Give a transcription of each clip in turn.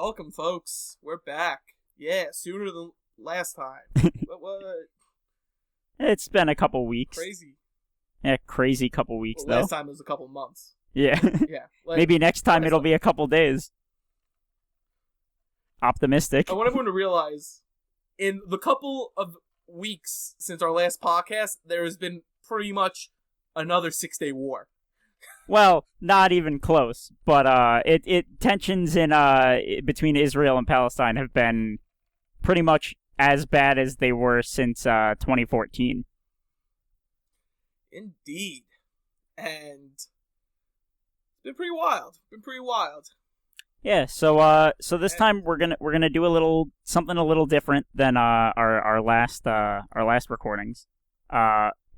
Welcome, folks. We're back. Yeah, sooner than last time. What? It's been a couple weeks. Crazy. Yeah, crazy couple weeks, though. Last time was a couple months. Yeah. Yeah. Maybe next time it'll be a couple days. Optimistic. I want everyone to realize, in the couple of weeks since our last podcast, there has been pretty much another 6-day war. Well, not even close, but tensions in between Israel and Palestine have been pretty much as bad as they were since 2014. Indeed, and it's been pretty wild. Yeah, so this time we're gonna do something a little different than our last recordings.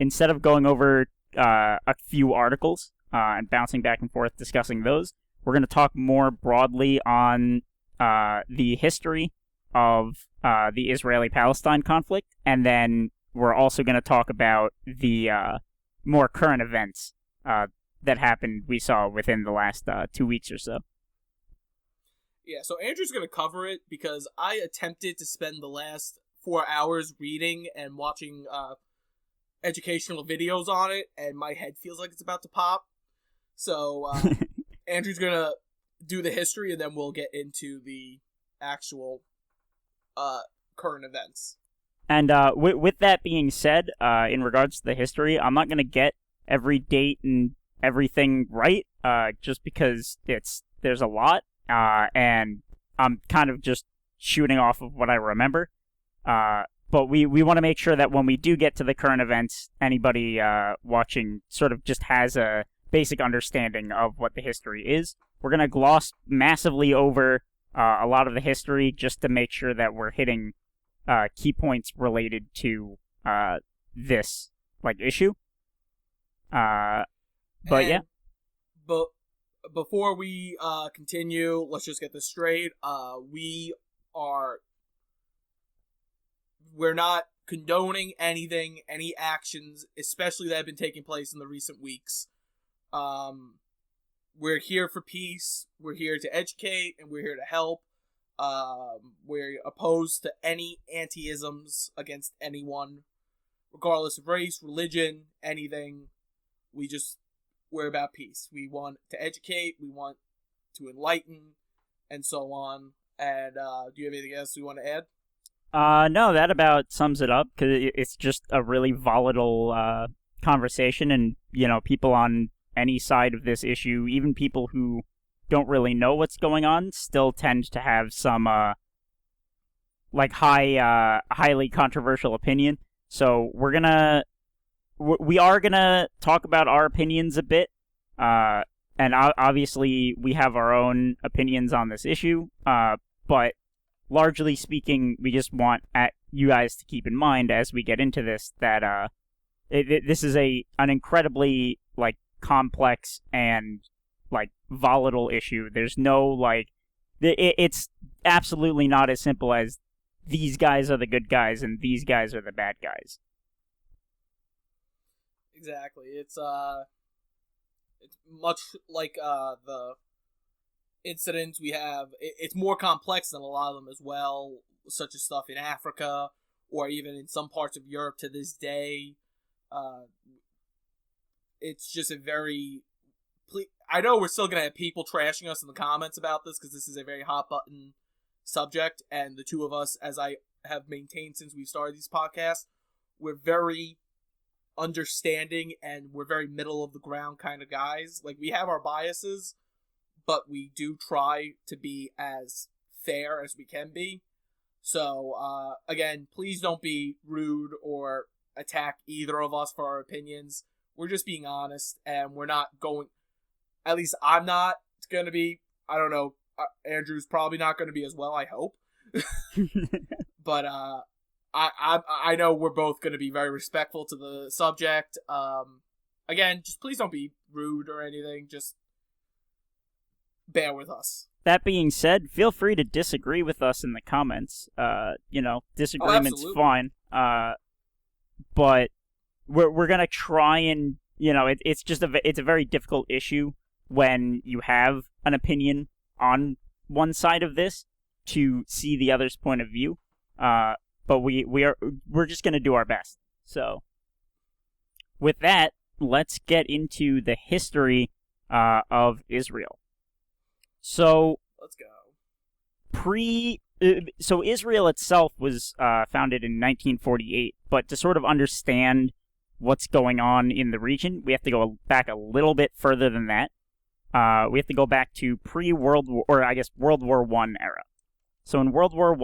Instead of going over a few articles and bouncing back and forth discussing those, we're gonna talk more broadly on the history of the Israeli-Palestine conflict, and then we're also gonna talk about the more current events that happened we saw within the last 2 weeks or so. Yeah, so Andrew's going to cover it because I attempted to spend the last 4 hours reading and watching educational videos on it, and my head feels like it's about to pop. So Andrew's going to do the history, and then we'll get into the actual current events. And with that being said, in regards to the history, I'm not going to get every date and everything right, just because there's a lot. And I'm kind of just shooting off of what I remember. But we want to make sure that when we do get to the current events, anybody watching sort of just has a basic understanding of what the history is. We're going to gloss massively over a lot of the history just to make sure that we're hitting key points related to this issue. But before we continue, let's just get this straight. We're not condoning anything, any actions, especially that have been taking place in the recent weeks. We're here for peace. We're here to educate, and we're here to help. We're opposed to any anti-isms against anyone, regardless of race, religion, anything. We're about peace. We want to educate. We want to enlighten, and so on. And do you have anything else you want to add? No, that about sums it up, because it's just a really volatile conversation, and, people on any side of this issue, even people who don't really know what's going on, still tend to have some, highly controversial opinion. So we are gonna talk about our opinions a bit, and obviously we have our own opinions on this issue, but largely speaking, we just want you guys to keep in mind as we get into this that this is an incredibly complex and volatile issue. There's no it's absolutely not as simple as these guys are the good guys and these guys are the bad guys. Exactly. It's much like the incidents we have. It's more complex than a lot of them as well, such as stuff in Africa or even in some parts of Europe to this day. It's just a very... I know we're still going to have people trashing us in the comments about this because this is a very hot-button subject, and the two of us, as I have maintained since we started these podcasts, we're very understanding and we're very middle-of-the-ground kind of guys. We have our biases, but we do try to be as fair as we can be. So, again, please don't be rude or attack either of us for our opinions. We're just being honest, and we're not going... At least I'm not going to be. I don't know. Andrew's probably not going to be as well, I hope. But I know we're both going to be very respectful to the subject. Again, just please don't be rude or anything. Just bear with us. That being said, feel free to disagree with us in the comments. Disagreement's fine. But we're gonna try and it's a very difficult issue when you have an opinion on one side of this, to see the other's point of view, but we're just going to do our best. So, with that, let's get into the history of Israel. So, let's go. So Israel itself was founded in 1948, but to sort of understand what's going on in the region, we have to go back a little bit further than that. We have to go back to pre-World War, or I guess World War I era. So in World War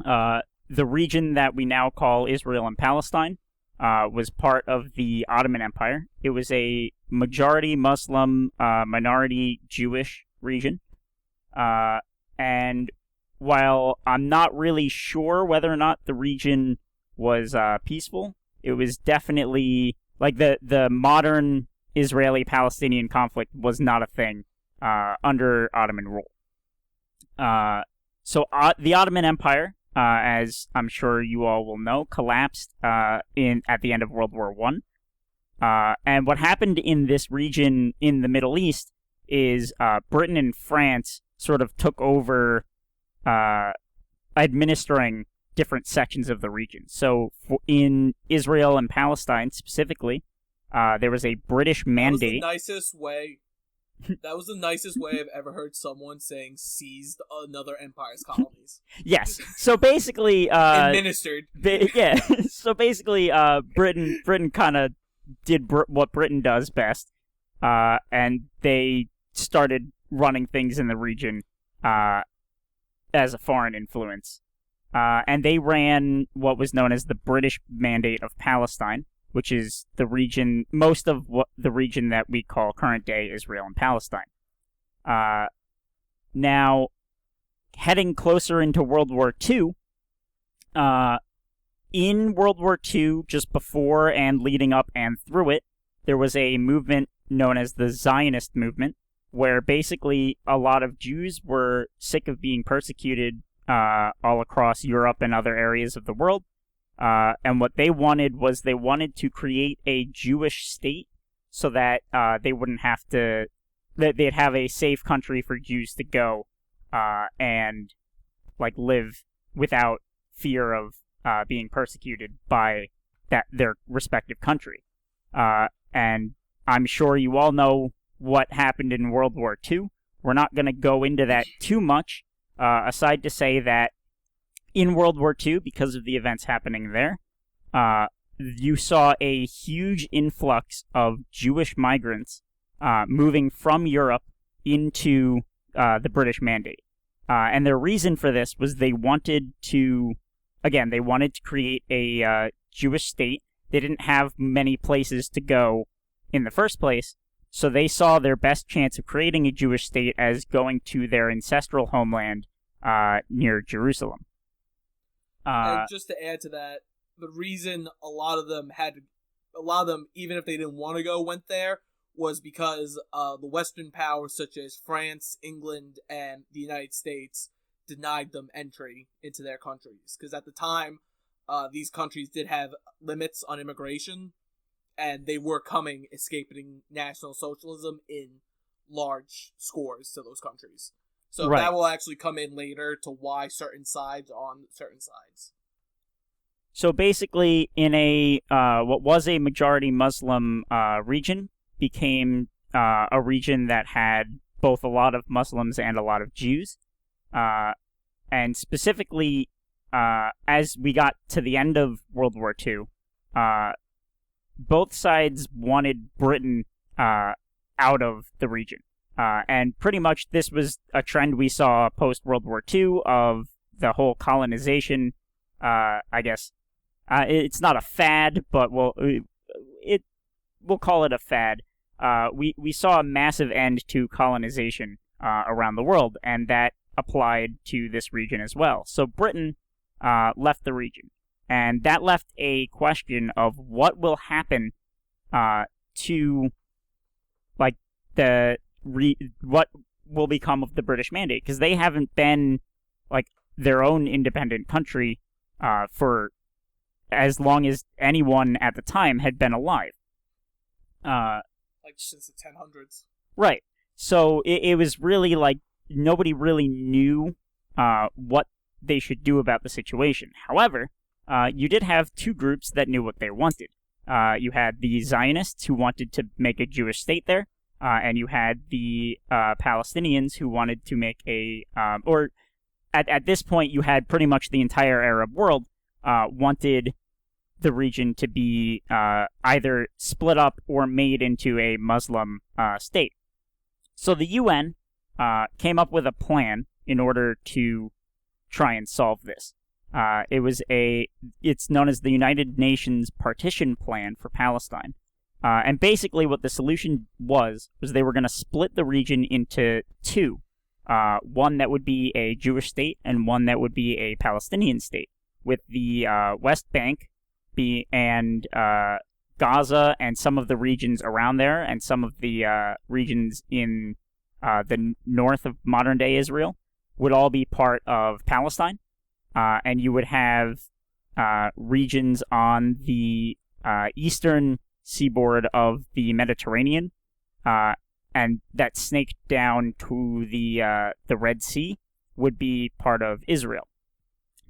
I, the region that we now call Israel and Palestine was part of the Ottoman Empire. It was a majority Muslim, minority Jewish region. And while I'm not really sure whether or not the region was peaceful, it was definitely, like, the modern Israeli-Palestinian conflict was not a thing under Ottoman rule. So the Ottoman Empire, as I'm sure you all will know, collapsed at the end of World War I. And what happened in this region in the Middle East is Britain and France sort of took over administering different sections of the region. So in Israel and Palestine specifically, there was a British mandate. That was the nicest way I've ever heard someone saying seized another empire's colonies. Yes. So basically, administered. So basically, Britain kind of did what Britain does best, and they started running things in the region as a foreign influence. And they ran what was known as the British Mandate of Palestine, which is the region, most of the region that we call current day Israel and Palestine. Now, heading closer into World War II, in World War II, just before and leading up and through it, there was a movement known as the Zionist movement, where basically a lot of Jews were sick of being persecuted all across Europe and other areas of the world. And what they wanted was they wanted to create a Jewish state so that they wouldn't have to, that they'd have a safe country for Jews to go and like live without fear of being persecuted by their respective country. And I'm sure you all know what happened in World War II. We're not going to go into that too much, aside to say that in World War II, because of the events happening there, you saw a huge influx of Jewish migrants moving from Europe into the British Mandate. And their reason for this was they wanted to create a Jewish state. They didn't have many places to go in the first place, so they saw their best chance of creating a Jewish state as going to their ancestral homeland near Jerusalem. And just to add to that, the reason a lot of them, even if they didn't want to go, went there was because the Western powers such as France, England, and the United States denied them entry into their countries. Because at the time, these countries did have limits on immigration, and they were escaping National Socialism in large scores to those countries. So right. That will actually come in later to why certain sides are on certain sides. So basically, in a what was a majority Muslim region became a region that had both a lot of Muslims and a lot of Jews. And specifically, as we got to the end of World War II, both sides wanted Britain out of the region. And pretty much this was a trend we saw post-World War II of the whole colonization, I guess. It's not a fad, but we'll call it a fad. We saw a massive end to colonization around the world, and that applied to this region as well. So Britain left the region, and that left a question of what will happen to, like, what will become of the British Mandate, because they haven't been, like, their own independent country for as long as anyone at the time had been alive. Like since the 1000s. Right. So it was really like nobody really knew what they should do about the situation. However, you did have two groups that knew what they wanted. You had the Zionists who wanted to make a Jewish state there, and you had the Palestinians who wanted to make at this point, you had pretty much the entire Arab world wanted the region to be either split up or made into a Muslim state. So the UN came up with a plan in order to try and solve this. It's known as the United Nations Partition Plan for Palestine. And basically what the solution was they were going to split the region into two. One that would be a Jewish state and one that would be a Palestinian state, with the West Bank and Gaza and some of the regions around there and some of the regions in the north of modern-day Israel would all be part of Palestine. And you would have regions on the eastern seaboard of the Mediterranean, and that snaked down to the Red Sea would be part of Israel.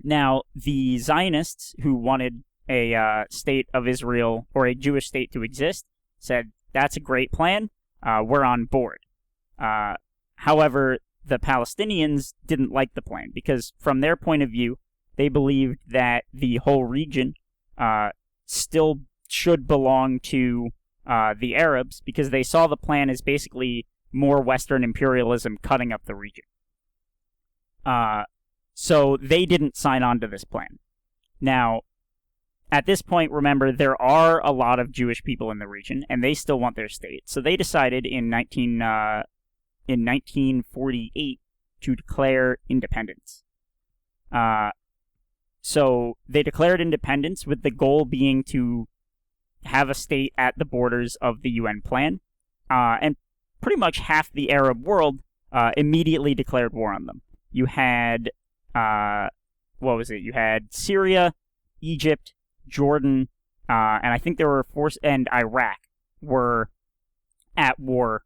Now, the Zionists, who wanted a state of Israel or a Jewish state to exist, said, that's a great plan, we're on board. However, the Palestinians didn't like the plan because from their point of view, they believed that the whole region still should belong to the Arabs because they saw the plan as basically more Western imperialism cutting up the region. So they didn't sign on to this plan. Now, at this point, remember, there are a lot of Jewish people in the region, and they still want their state. So they decided in 1948 to declare independence. So they declared independence with the goal being to have a state at the borders of the UN plan, and pretty much half the Arab world immediately declared war on them. You had, You had Syria, Egypt, Jordan, and I think there were and Iraq were at war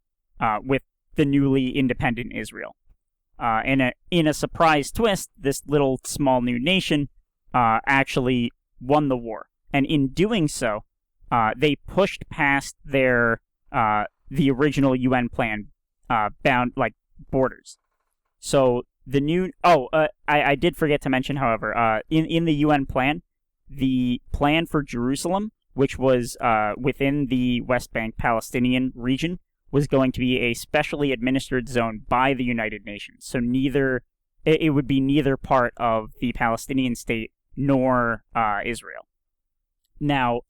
with the newly independent Israel. In a surprise twist, this little small new nation actually won the war, and in doing so, they pushed past the original UN plan borders. So the new I did forget to mention, however, in the UN plan, the plan for Jerusalem, which was within the West Bank Palestinian region, was going to be a specially administered zone by the United Nations. So it would be neither part of the Palestinian state nor Israel. Now,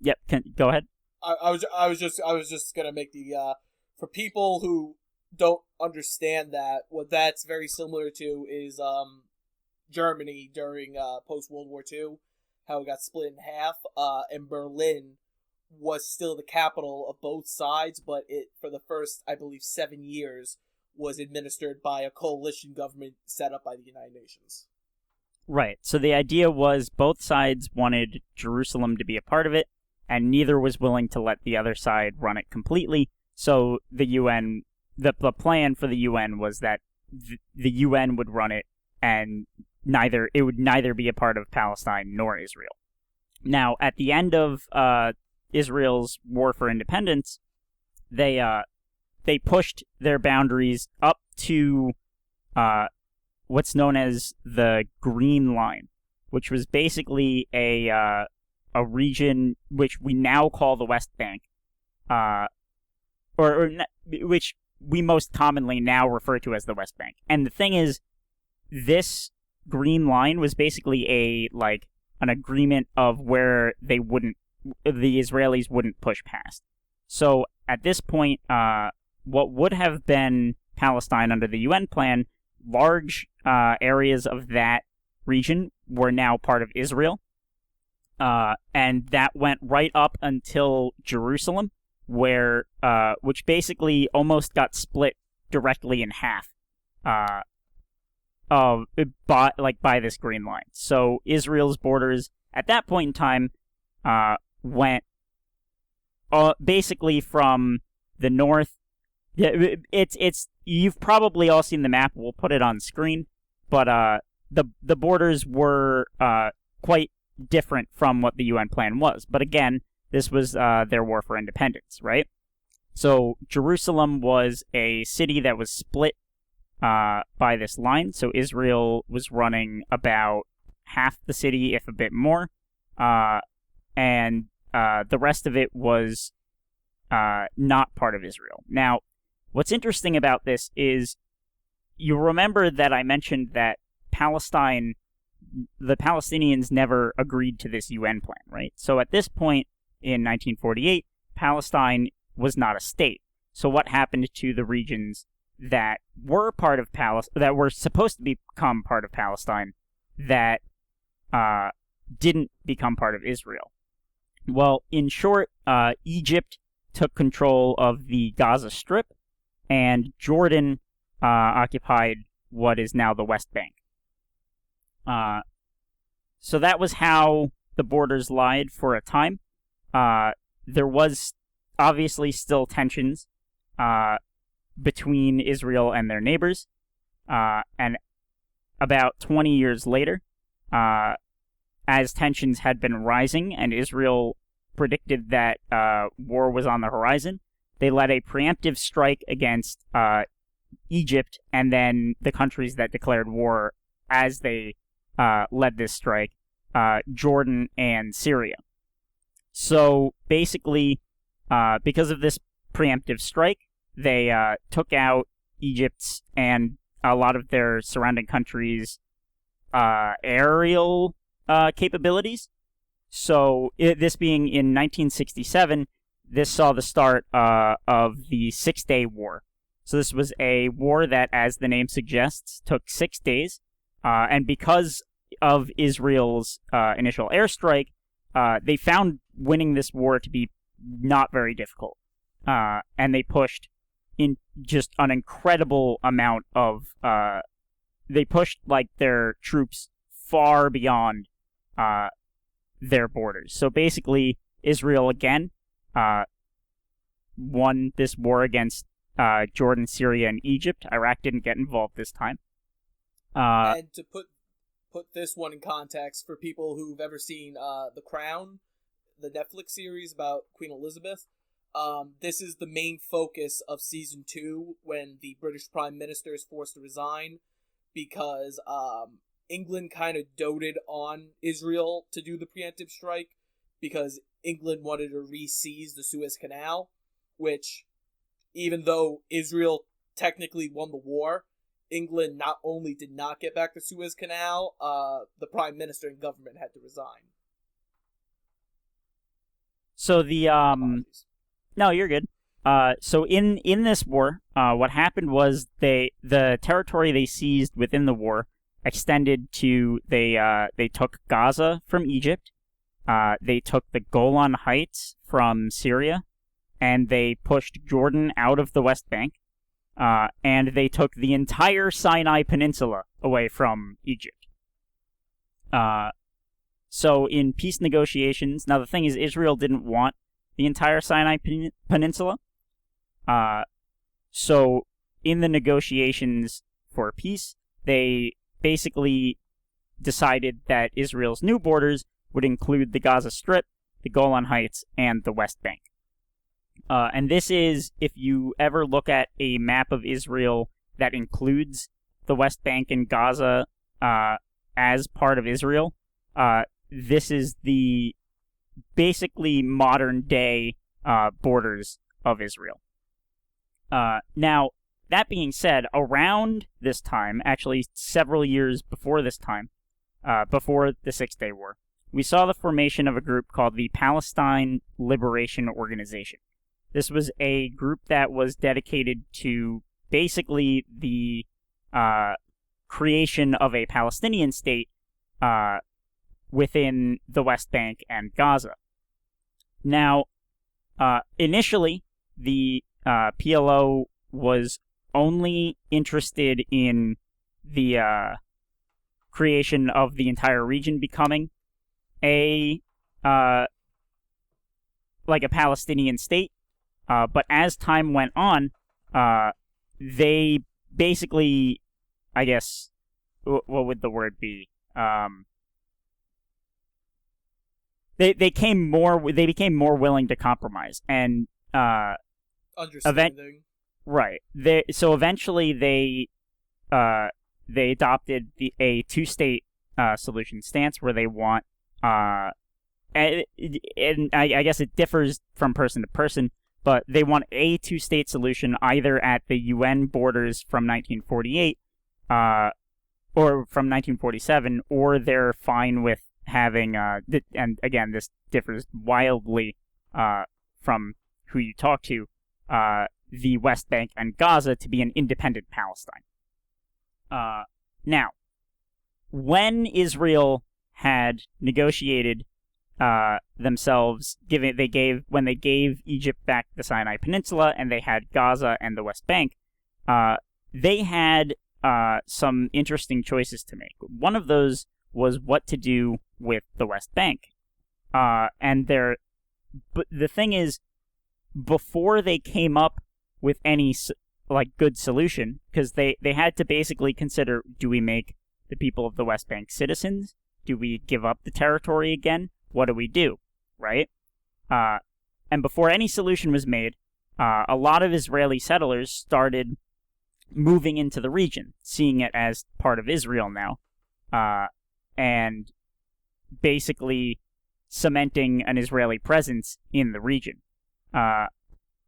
Yep, go ahead. I was just gonna make the for people who don't understand that, what that's very similar to is Germany during post World War II, how it got split in half, and Berlin was still the capital of both sides, but it, for the first, I believe, 7 years, was administered by a coalition government set up by the United Nations. Right. So the idea was both sides wanted Jerusalem to be a part of it, and neither was willing to let the other side run it completely. So the UN, the plan for the UN was that the UN would run it, and it would neither be a part of Palestine nor Israel. Now, at the end of Israel's war for independence, they pushed their boundaries up to what's known as the Green Line, which was basically a region which we now call the West Bank, which we most commonly now refer to as the West Bank. And the thing is, this Green Line was basically an agreement of where the Israelis wouldn't push past. So at this point, what would have been Palestine under the UN plan, large areas of that region were now part of Israel. And that went right up until Jerusalem, which basically almost got split directly in half, by this Green Line. So Israel's borders at that point in time went basically from the north Yeah, it's you've probably all seen the map. We'll put it on screen, but the borders were quite different from what the UN plan was. But again, this was their war for independence, right? So Jerusalem was a city that was split by this line. So Israel was running about half the city, if a bit more, and the rest of it was not part of Israel. Now, what's interesting about this is you remember that I mentioned that the Palestinians never agreed to this UN plan, right? So at this point in 1948, Palestine was not a state. So what happened to the regions that were part of that were supposed to become part of Palestine that didn't become part of Israel? Well, in short, Egypt took control of the Gaza Strip, and Jordan occupied what is now the West Bank. So that was how the borders lied for a time. There was obviously still tensions between Israel and their neighbors, and about 20 years later, as tensions had been rising and Israel predicted that war was on the horizon, they led a preemptive strike against Egypt and then the countries that declared war as they led this strike, Jordan and Syria. So basically, because of this preemptive strike, they took out Egypt's and a lot of their surrounding countries' aerial capabilities. So this being in 1967, this saw the start of the Six-Day War. So this was a war that, as the name suggests, took 6 days. And because of Israel's initial airstrike, they found winning this war to be not very difficult. And they pushed in just an incredible amount of... they pushed like their troops far beyond their borders. So basically, Israel again won this war against Jordan, Syria, and Egypt. Iraq didn't get involved this time. And to put this one in context for people who've ever seen The Crown, the Netflix series about Queen Elizabeth, this is the main focus of season 2 when the British Prime Minister is forced to resign because England kind of doted on Israel to do the preemptive strike because England wanted to re-seize the Suez Canal, which, even though Israel technically won the war, England not only did not get back the Suez Canal, the Prime Minister and government had to resign. So the no, you're good. So in this war, what happened was the territory they seized within the war extended to they took Gaza from Egypt, they took the Golan Heights from Syria, and they pushed Jordan out of the West Bank, and they took the entire Sinai Peninsula away from Egypt. So in peace negotiations, now the thing is, Israel didn't want the entire Sinai Peninsula. So in the negotiations for peace, they basically decided that Israel's new borders would include the Gaza Strip, the Golan Heights, and the West Bank. And this is, if you ever look at a map of Israel that includes the West Bank and Gaza as part of Israel, this is the basically modern-day borders of Israel. Now, that being said, around this time, actually several years before this time, before the Six-Day War, we saw the formation of a group called the Palestine Liberation Organization. This was a group that was dedicated to basically the creation of a Palestinian state within the West Bank and Gaza. Now, initially, the PLO was only interested in the creation of the entire region becoming a like a Palestinian state, but as time went on, they basically, I guess, what would the word be? They became more willing to compromise, and understanding. Right. Eventually they adopted a two-state solution stance where they want and I guess it differs from person to person, but they want a two-state solution either at the UN borders from 1948 or from 1947, or they're fine with having and again this differs wildly from who you talk to, the West Bank and Gaza to be an independent Palestine. Now, when Israel had negotiated themselves, when they gave Egypt back the Sinai Peninsula and they had Gaza and the West Bank, they had some interesting choices to make. One of those was what to do with the West Bank. But the thing is, before they came up with any good solution, because they had to basically consider, do we make the people of the West Bank citizens? Do we give up the territory again? What do we do? Right? And before any solution was made, a lot of Israeli settlers started moving into the region, seeing it as part of Israel now, and basically cementing an Israeli presence in the region. A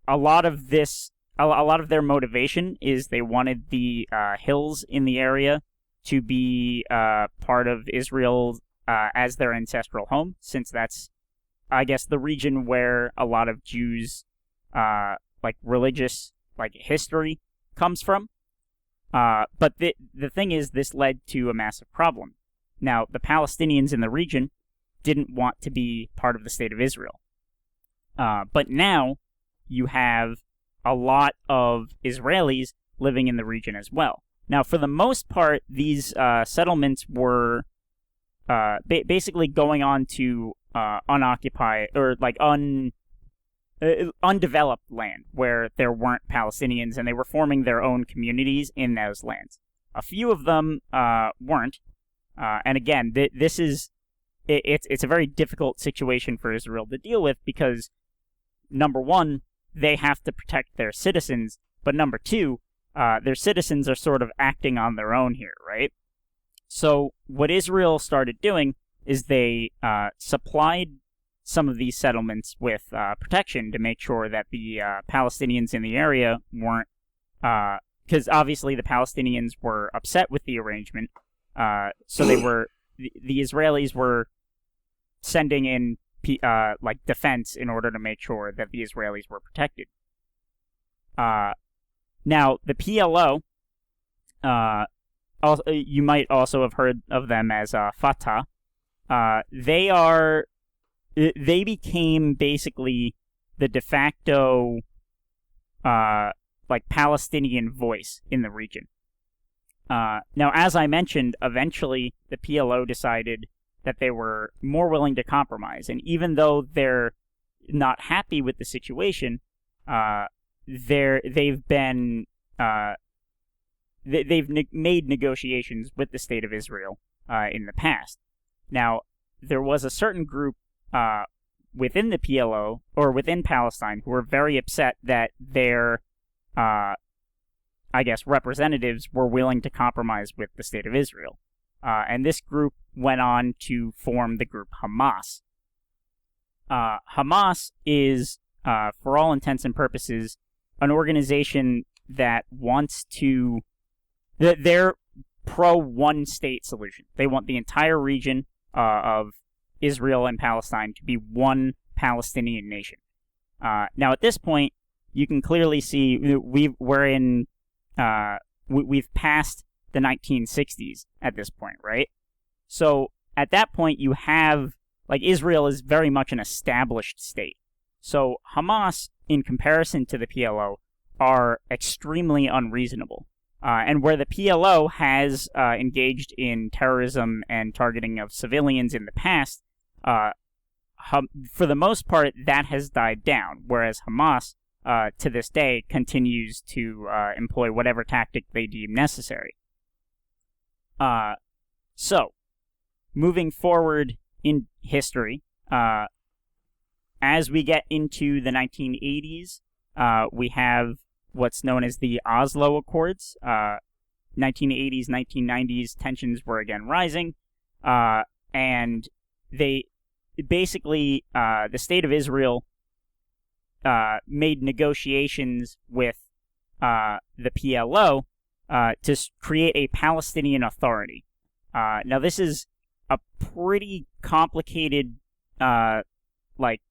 lot of their motivation is they wanted the hills in the area to be part of Israel as their ancestral home, since that's, I guess, the region where a lot of Jews' religious history comes from. But the thing is, this led to a massive problem. Now, the Palestinians in the region didn't want to be part of the state of Israel. But now you have a lot of Israelis living in the region as well. Now, for the most part, these settlements were basically going on to unoccupied or undeveloped land where there weren't Palestinians, and they were forming their own communities in those lands. A few of them weren't, and again, it's a very difficult situation for Israel to deal with because, number one, they have to protect their citizens, but number two, their citizens are sort of acting on their own here, right? So what Israel started doing is they supplied some of these settlements with protection to make sure that the Palestinians in the area weren't, because obviously the Palestinians were upset with the arrangement, so the Israelis were sending in defense in order to make sure that the Israelis were protected. Now, the PLO, you might also have heard of them as Fatah. They became basically the de facto Palestinian voice in the region. Now, as I mentioned, eventually the PLO decided that they were more willing to compromise, and even though they're not happy with the situation, they've made negotiations with the state of Israel in the past. Now, there was a certain group within the PLO, or within Palestine, who were very upset that their, representatives were willing to compromise with the state of Israel. And this group went on to form the group Hamas. Hamas is, for all intents and purposes, an organization that wants to... They're pro-one-state solution. They want the entire region of Israel and Palestine to be one Palestinian nation. Now, at this point, you can clearly see we've passed the 1960s at this point, right? So, at that point, you have... Israel is very much an established state. So, Hamas, in comparison to the PLO, are extremely unreasonable. And where the PLO has engaged in terrorism and targeting of civilians in the past, for the most part, that has died down, whereas Hamas to this day, continues to employ whatever tactic they deem necessary. So, moving forward in history, as we get into the 1980s, we have what's known as the Oslo Accords. 1980s, 1990s, tensions were again rising, and they basically, the State of Israel made negotiations with the PLO to create a Palestinian Authority. Now, this is a pretty complicated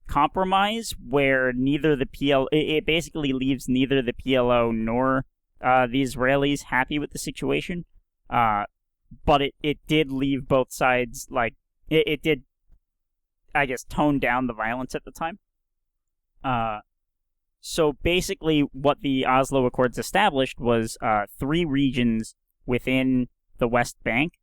compromise where neither the PLO, it basically leaves neither the PLO nor the Israelis happy with the situation, but it did leave both sides, it did, I guess, tone down the violence at the time. So basically what the Oslo Accords established was 3 regions within the West Bank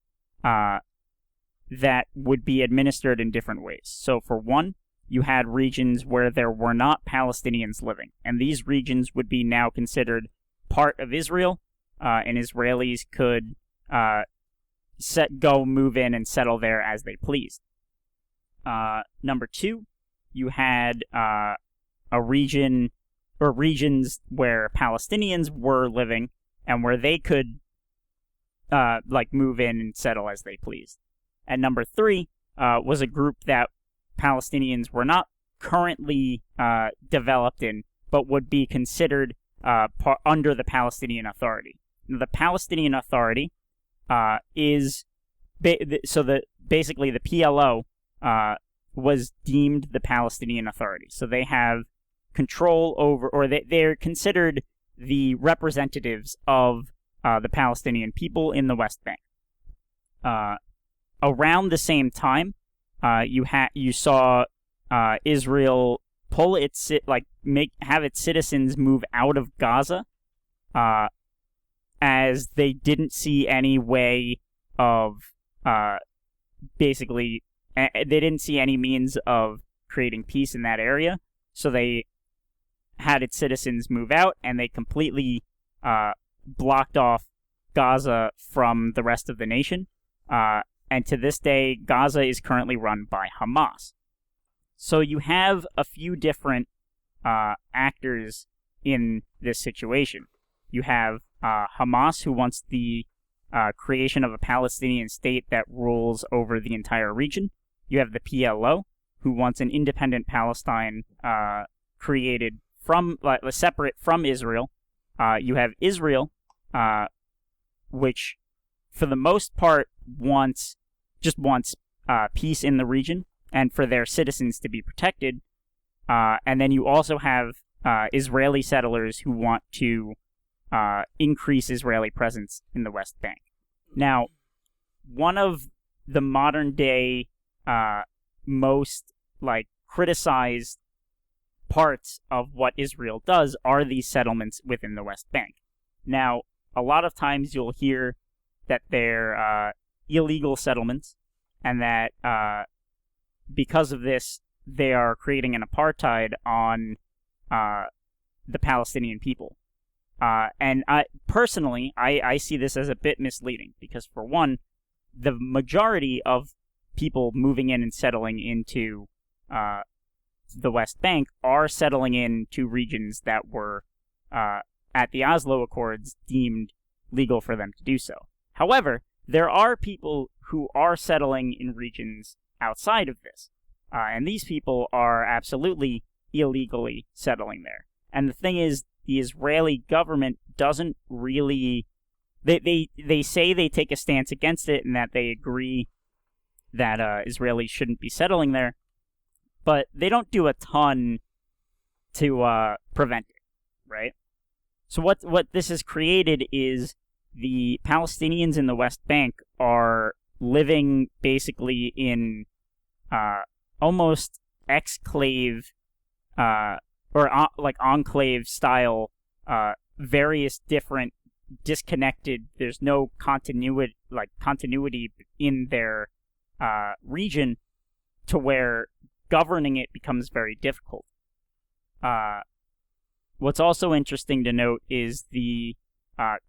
that would be administered in different ways. So for one, you had regions where there were not Palestinians living, and these regions would be now considered part of Israel, and Israelis could move in and settle there as they pleased. Number 2, you had a region or regions where Palestinians were living and where they could move in and settle as they pleased. And number 3 was a group that Palestinians were not currently developed in, but would be considered under the Palestinian Authority. Now, the Palestinian Authority is basically the PLO was deemed the Palestinian Authority. So they have control over, or they're considered the representatives of the Palestinian people in the West Bank. Around the same time, you saw Israel pull have its citizens move out of Gaza, as they didn't see any way of they didn't see any means of creating peace in that area, so they had its citizens move out, and they completely blocked off Gaza from the rest of the nation. And to this day, Gaza is currently run by Hamas. So you have a few different actors in this situation. You have Hamas, who wants the creation of a Palestinian state that rules over the entire region. You have the PLO, who wants an independent Palestine created separate from Israel. You have Israel, which, for the most part, wants peace in the region and for their citizens to be protected. And then you also have Israeli settlers who want to increase Israeli presence in the West Bank. Now, one of the modern day most criticized parts of what Israel does are these settlements within the West Bank. Now, a lot of times you'll hear that they're illegal settlements, and that because of this, they are creating an apartheid on the Palestinian people. And personally, I see this as a bit misleading, because for one, the majority of people moving in and settling into the West Bank are settling into regions that were, at the Oslo Accords, deemed legal for them to do so. However, there are people who are settling in regions outside of this, and these people are absolutely illegally settling there. And the thing is, the Israeli government doesn't really... They say they take a stance against it and that they agree that Israelis shouldn't be settling there, but they don't do a ton to prevent it, right? So what this has created is the Palestinians in the West Bank are living basically in almost exclave enclave style, various different disconnected. There's no continuity in their region, to where governing it becomes very difficult. What's also interesting to note is the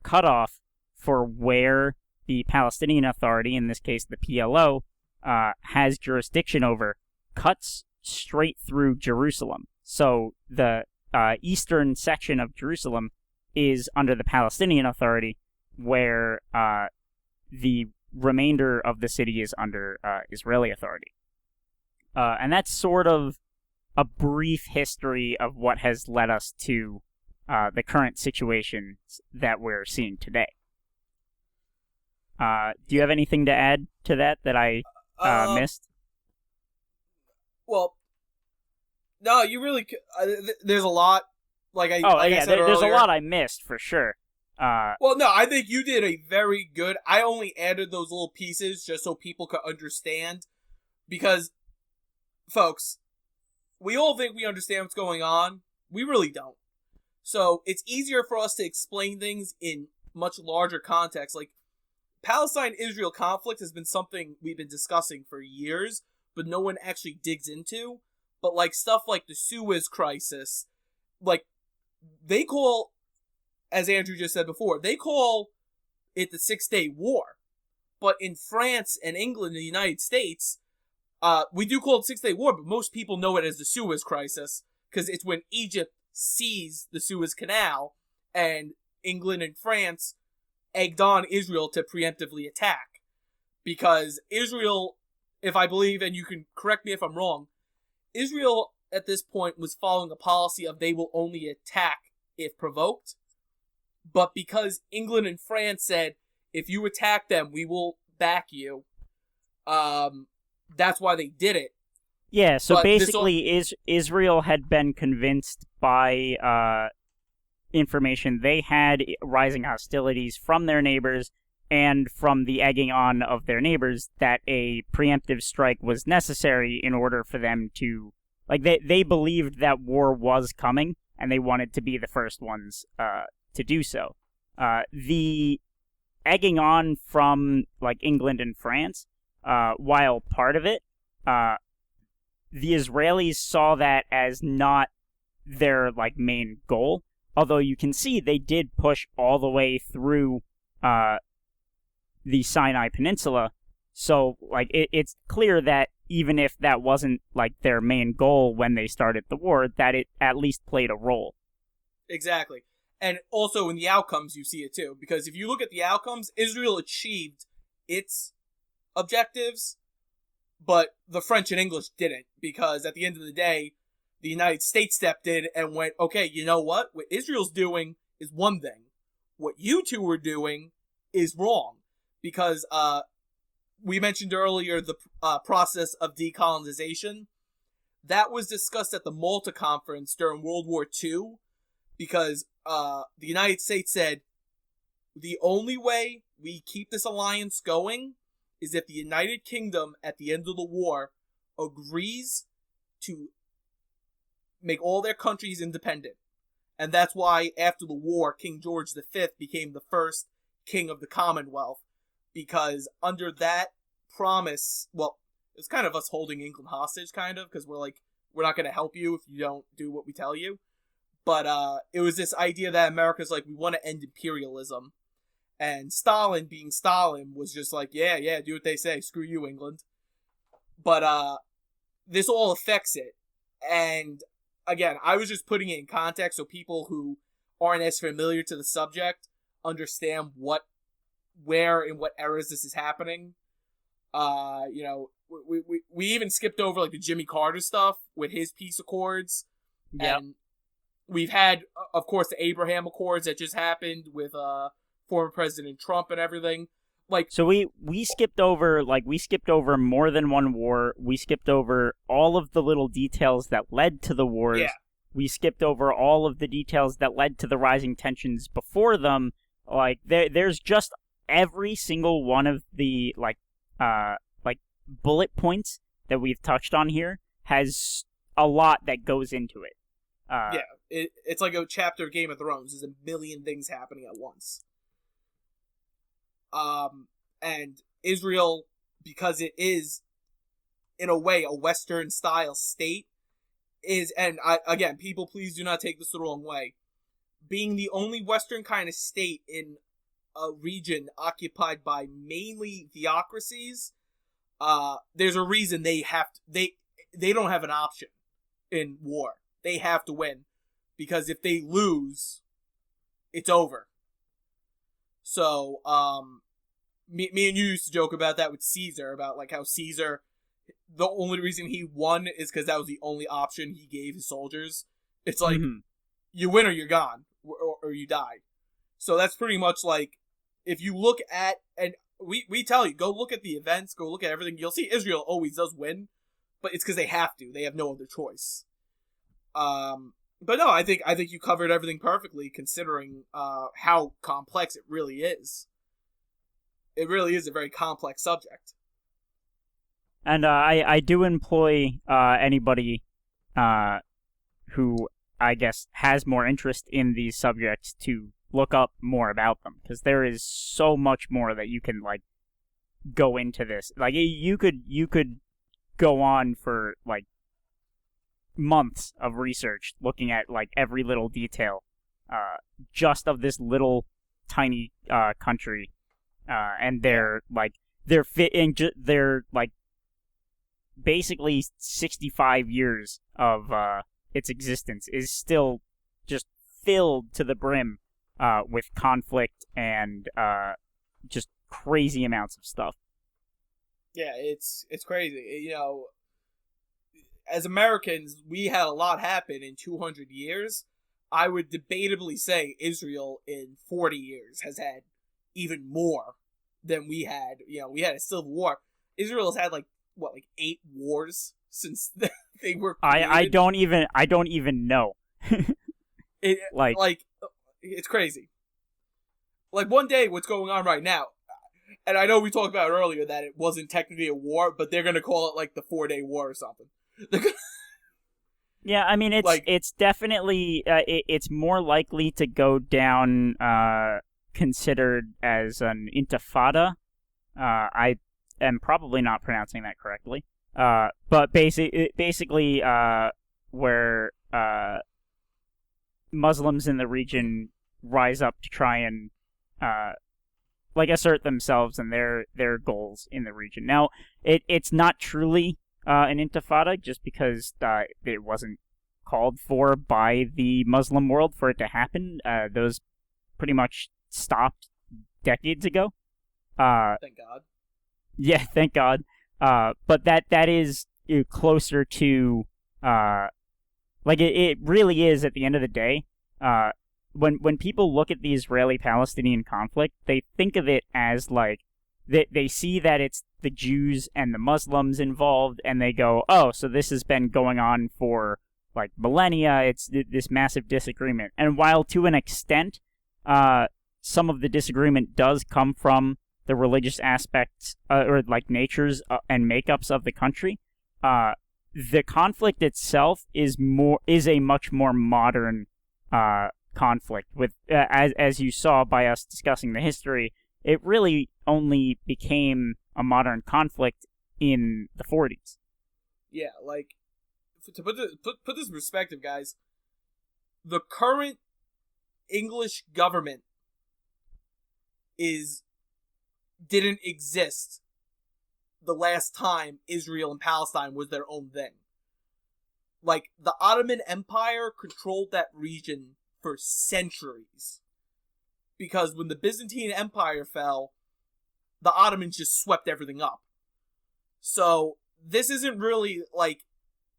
cutoff for where the Palestinian Authority, in this case the PLO, has jurisdiction over, cuts straight through Jerusalem. So the eastern section of Jerusalem is under the Palestinian Authority, where the remainder of the city is under Israeli Authority. And that's sort of a brief history of what has led us to the current situation that we're seeing today. Do you have anything to add to that I missed? Well, no, you really. There's a lot. I said there's a earlier. lot I missed for sure. Well, no, I think you did a very good. I only added those little pieces just so people could understand, because, folks, we all think we understand what's going on. We really don't. So it's easier for us to explain things in much larger context. Like, Palestine-Israel conflict has been something we've been discussing for years, but no one actually digs into. But stuff like the Suez Crisis, they call, as Andrew just said before, they call it the 6-Day War. But in France and England and the United States, we do call it 6-Day War, but most people know it as the Suez Crisis, because it's when Egypt seized the Suez Canal, and England and France egged on Israel to preemptively attack. Because Israel, if I believe, and you can correct me if I'm wrong, Israel at this point was following a policy of they will only attack if provoked. But because England and France said, if you attack them, we will back you, that's why they did it. Yeah, so basically Israel had been convinced by information they had, rising hostilities from their neighbors and from the egging on of their neighbors, that a preemptive strike was necessary in order for them to... They believed that war was coming, and they wanted to be the first ones to do so. The egging on from, England and France, while part of it, the Israelis saw that as not their, main goal. Although you can see they did push all the way through the Sinai Peninsula. So, it's clear that even if that wasn't, their main goal when they started the war, that it at least played a role. Exactly. And also in the outcomes, you see it too. Because if you look at the outcomes, Israel achieved its objectives, but the French and English didn't. Because at the end of the day, the United States stepped in and went, okay, you know what? What Israel's doing is one thing. What you two are doing is wrong. Because we mentioned earlier the process of decolonization. That was discussed at the Malta Conference during World War II. Because the United States said, the only way we keep this alliance going is if the United Kingdom, at the end of the war, agrees to make all their countries independent. And that's why, after the war, King George V became the first king of the Commonwealth. Because under that promise, well, it's kind of us holding England hostage, kind of, because we're not going to help you if you don't do what we tell you. But it was this idea that America's we want to end imperialism. And Stalin, being Stalin, was just yeah, do what they say. Screw you, England. But this all affects it. And again, I was just putting it in context so people who aren't as familiar to the subject understand where and what eras this is happening. We even skipped over the Jimmy Carter stuff with his peace accords. Yeah. And we've had, of course, the Abraham Accords that just happened with former President Trump and everything. So we skipped over more than one war. We skipped over all of the little details that led to the wars. Yeah. We skipped over all of the details that led to the rising tensions before them. There's just every single one of the bullet points that we've touched on here has a lot that goes into it. It's like a chapter of Game of Thrones. There's a million things happening at once. And Israel, because it is, in a way, a Western-style state, again, people, please do not take this the wrong way. being the only Western kind of state in a region occupied by mainly theocracies, there's a reason they don't have an option in war. They have to win, because if they lose, it's over. So, me and you used to joke about that with Caesar, about like how Caesar, the only reason he won is because that was the only option he gave his soldiers. It's like, you win or you're gone, or you die. So that's pretty much like, if you look at, and we tell you, go look at the events, go look at everything, you'll see Israel always does win, but it's because they have to. They have no other choice. But no, I think you covered everything perfectly, considering how complex it really is. It really is a very complex subject. And I do employ anybody who, I guess, has more interest in these subjects to look up more about them, because there is so much more that you can, like, go into this. Like, you could go on for, like, months of research looking at, like, every little detail just of this little tiny country, and they're like basically 65 years of its existence is still just filled to the brim with conflict and just crazy amounts of stuff. Yeah, it's crazy. You know, as Americans, we had a lot happen in 200 years. I would debatably say Israel in 40 years has had even more than we had. You know, we had a civil war. Israel has had like 8 wars since they were created. I don't even know. It's crazy. Like, one day, what's going on right now, and I know we talked about earlier that it wasn't technically a war, but they're gonna call it like the 4-day war or something. Yeah, I mean, it's definitely it's more likely to go down considered as an intifada. I am probably not pronouncing that correctly. But basically, where Muslims in the region rise up to try and assert themselves and their goals in the region. Now, it's not truly an intifada, just because it wasn't called for by the Muslim world for it to happen. Those pretty much stopped decades ago. Thank God. Yeah, thank God. But that is closer to it really is, at the end of the day. When people look at the Israeli-Palestinian conflict, they think of it as like they see that it's the Jews and the Muslims involved, and they go, oh, so this has been going on for like millennia. It's this massive disagreement. And while to an extent, some of the disagreement does come from the religious aspects or like natures and makeups of the country, the conflict itself is a much more modern conflict. With as you saw by us discussing the history, it really only became a modern conflict in the 40s. Yeah, like, to put this in perspective, guys, the current English government didn't exist the last time Israel and Palestine was their own thing. Like, the Ottoman Empire controlled that region for centuries. Because when the Byzantine Empire fell, the Ottomans just swept everything up. So, this isn't really, like,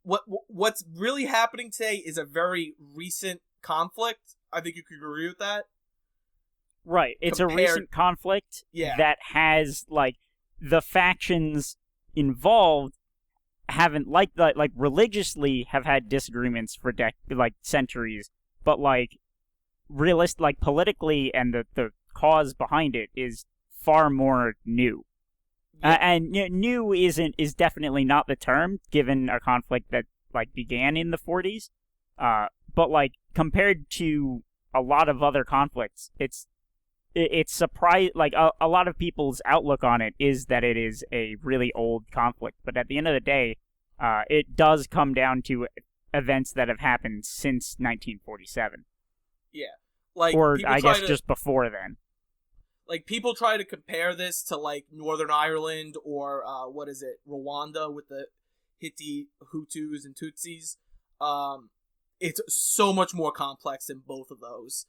what's really happening today is a very recent conflict. I think you could agree with that. Right. It's a recent conflict that has, like, the factions involved haven't, like religiously have had disagreements for centuries, but politically, and the cause behind it is far more new. Yeah. And new is definitely not the term, given a conflict that began in the 40s. But compared to a lot of other conflicts, it's surprising. A lot of people's outlook on it is that it is a really old conflict, but at the end of the day, it does come down to events that have happened since 1947. Yeah, Like, or people I try guess to, just before then. like, people try to compare this to, like, Northern Ireland or, Rwanda with the Hitti Hutus and Tutsis. It's so much more complex than both of those.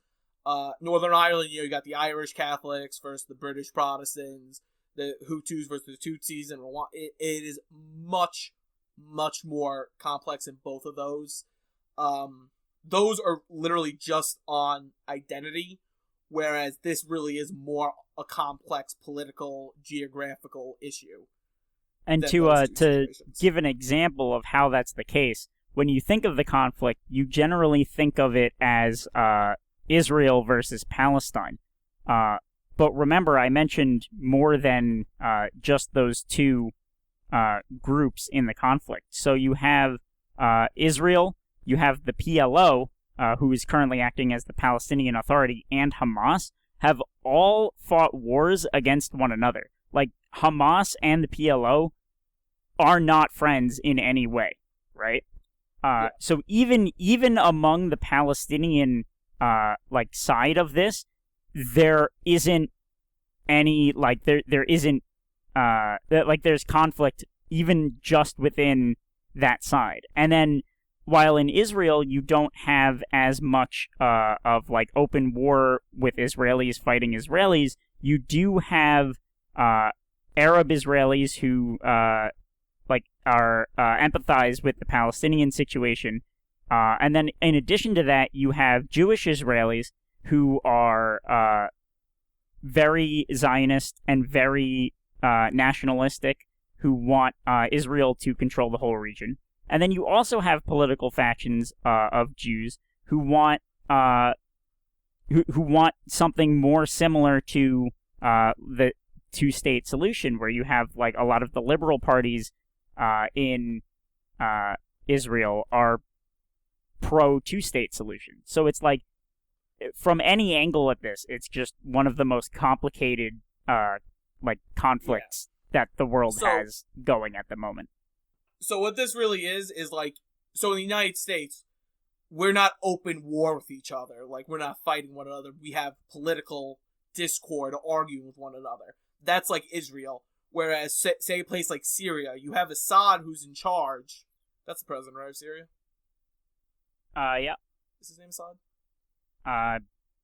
Northern Ireland, you got the Irish Catholics versus the British Protestants, the Hutus versus the Tutsis, and Rwanda. It is much, much more complex in both of those. Those are literally just on identity, whereas this really is more a complex political, geographical issue. And to give an example of how that's the case, when you think of the conflict, you generally think of it as Israel versus Palestine. But remember, I mentioned more than just those two groups in the conflict. So you have Israel, you have the PLO, who is currently acting as the Palestinian Authority, and Hamas, have all fought wars against one another. Like, Hamas and the PLO are not friends in any way, right? Yeah. So even among the Palestinian side of this, there isn't any there's conflict even just within that side. And then while in Israel you don't have as much of like open war with Israelis fighting Israelis, you do have Arab Israelis who empathize with the Palestinian situation. And then in addition to that, you have Jewish Israelis who are very Zionist and very nationalistic, who want Israel to control the whole region. And then you also have political factions of Jews who want who want something more similar to the two-state solution, where you have like a lot of the liberal parties in Israel are pro two-state solution. So it's like, from any angle at this, it's just one of the most complicated conflicts that the world has going at the moment. So what this really is like, so in the United States, we're not open war with each other. Like, we're not fighting one another. We have political discord, arguing with one another. That's like Israel. Whereas, say a place like Syria, you have Assad who's in charge. That's the president, right, of Syria? Yeah. Is his name Assad?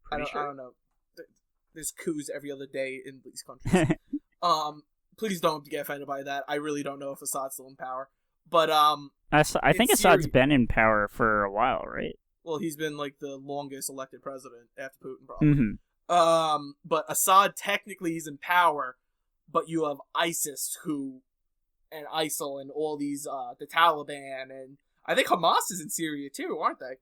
Pretty sure. I don't know. There's coups every other day in these countries. Please don't get offended by that. I really don't know if Assad's still in power. But I think Assad's been in power for a while, right? Well, he's been like the longest elected president after Putin, probably. Mm-hmm. But Assad technically is in power, but you have ISIS and ISIL and all these the Taliban, and I think Hamas is in Syria too, aren't they?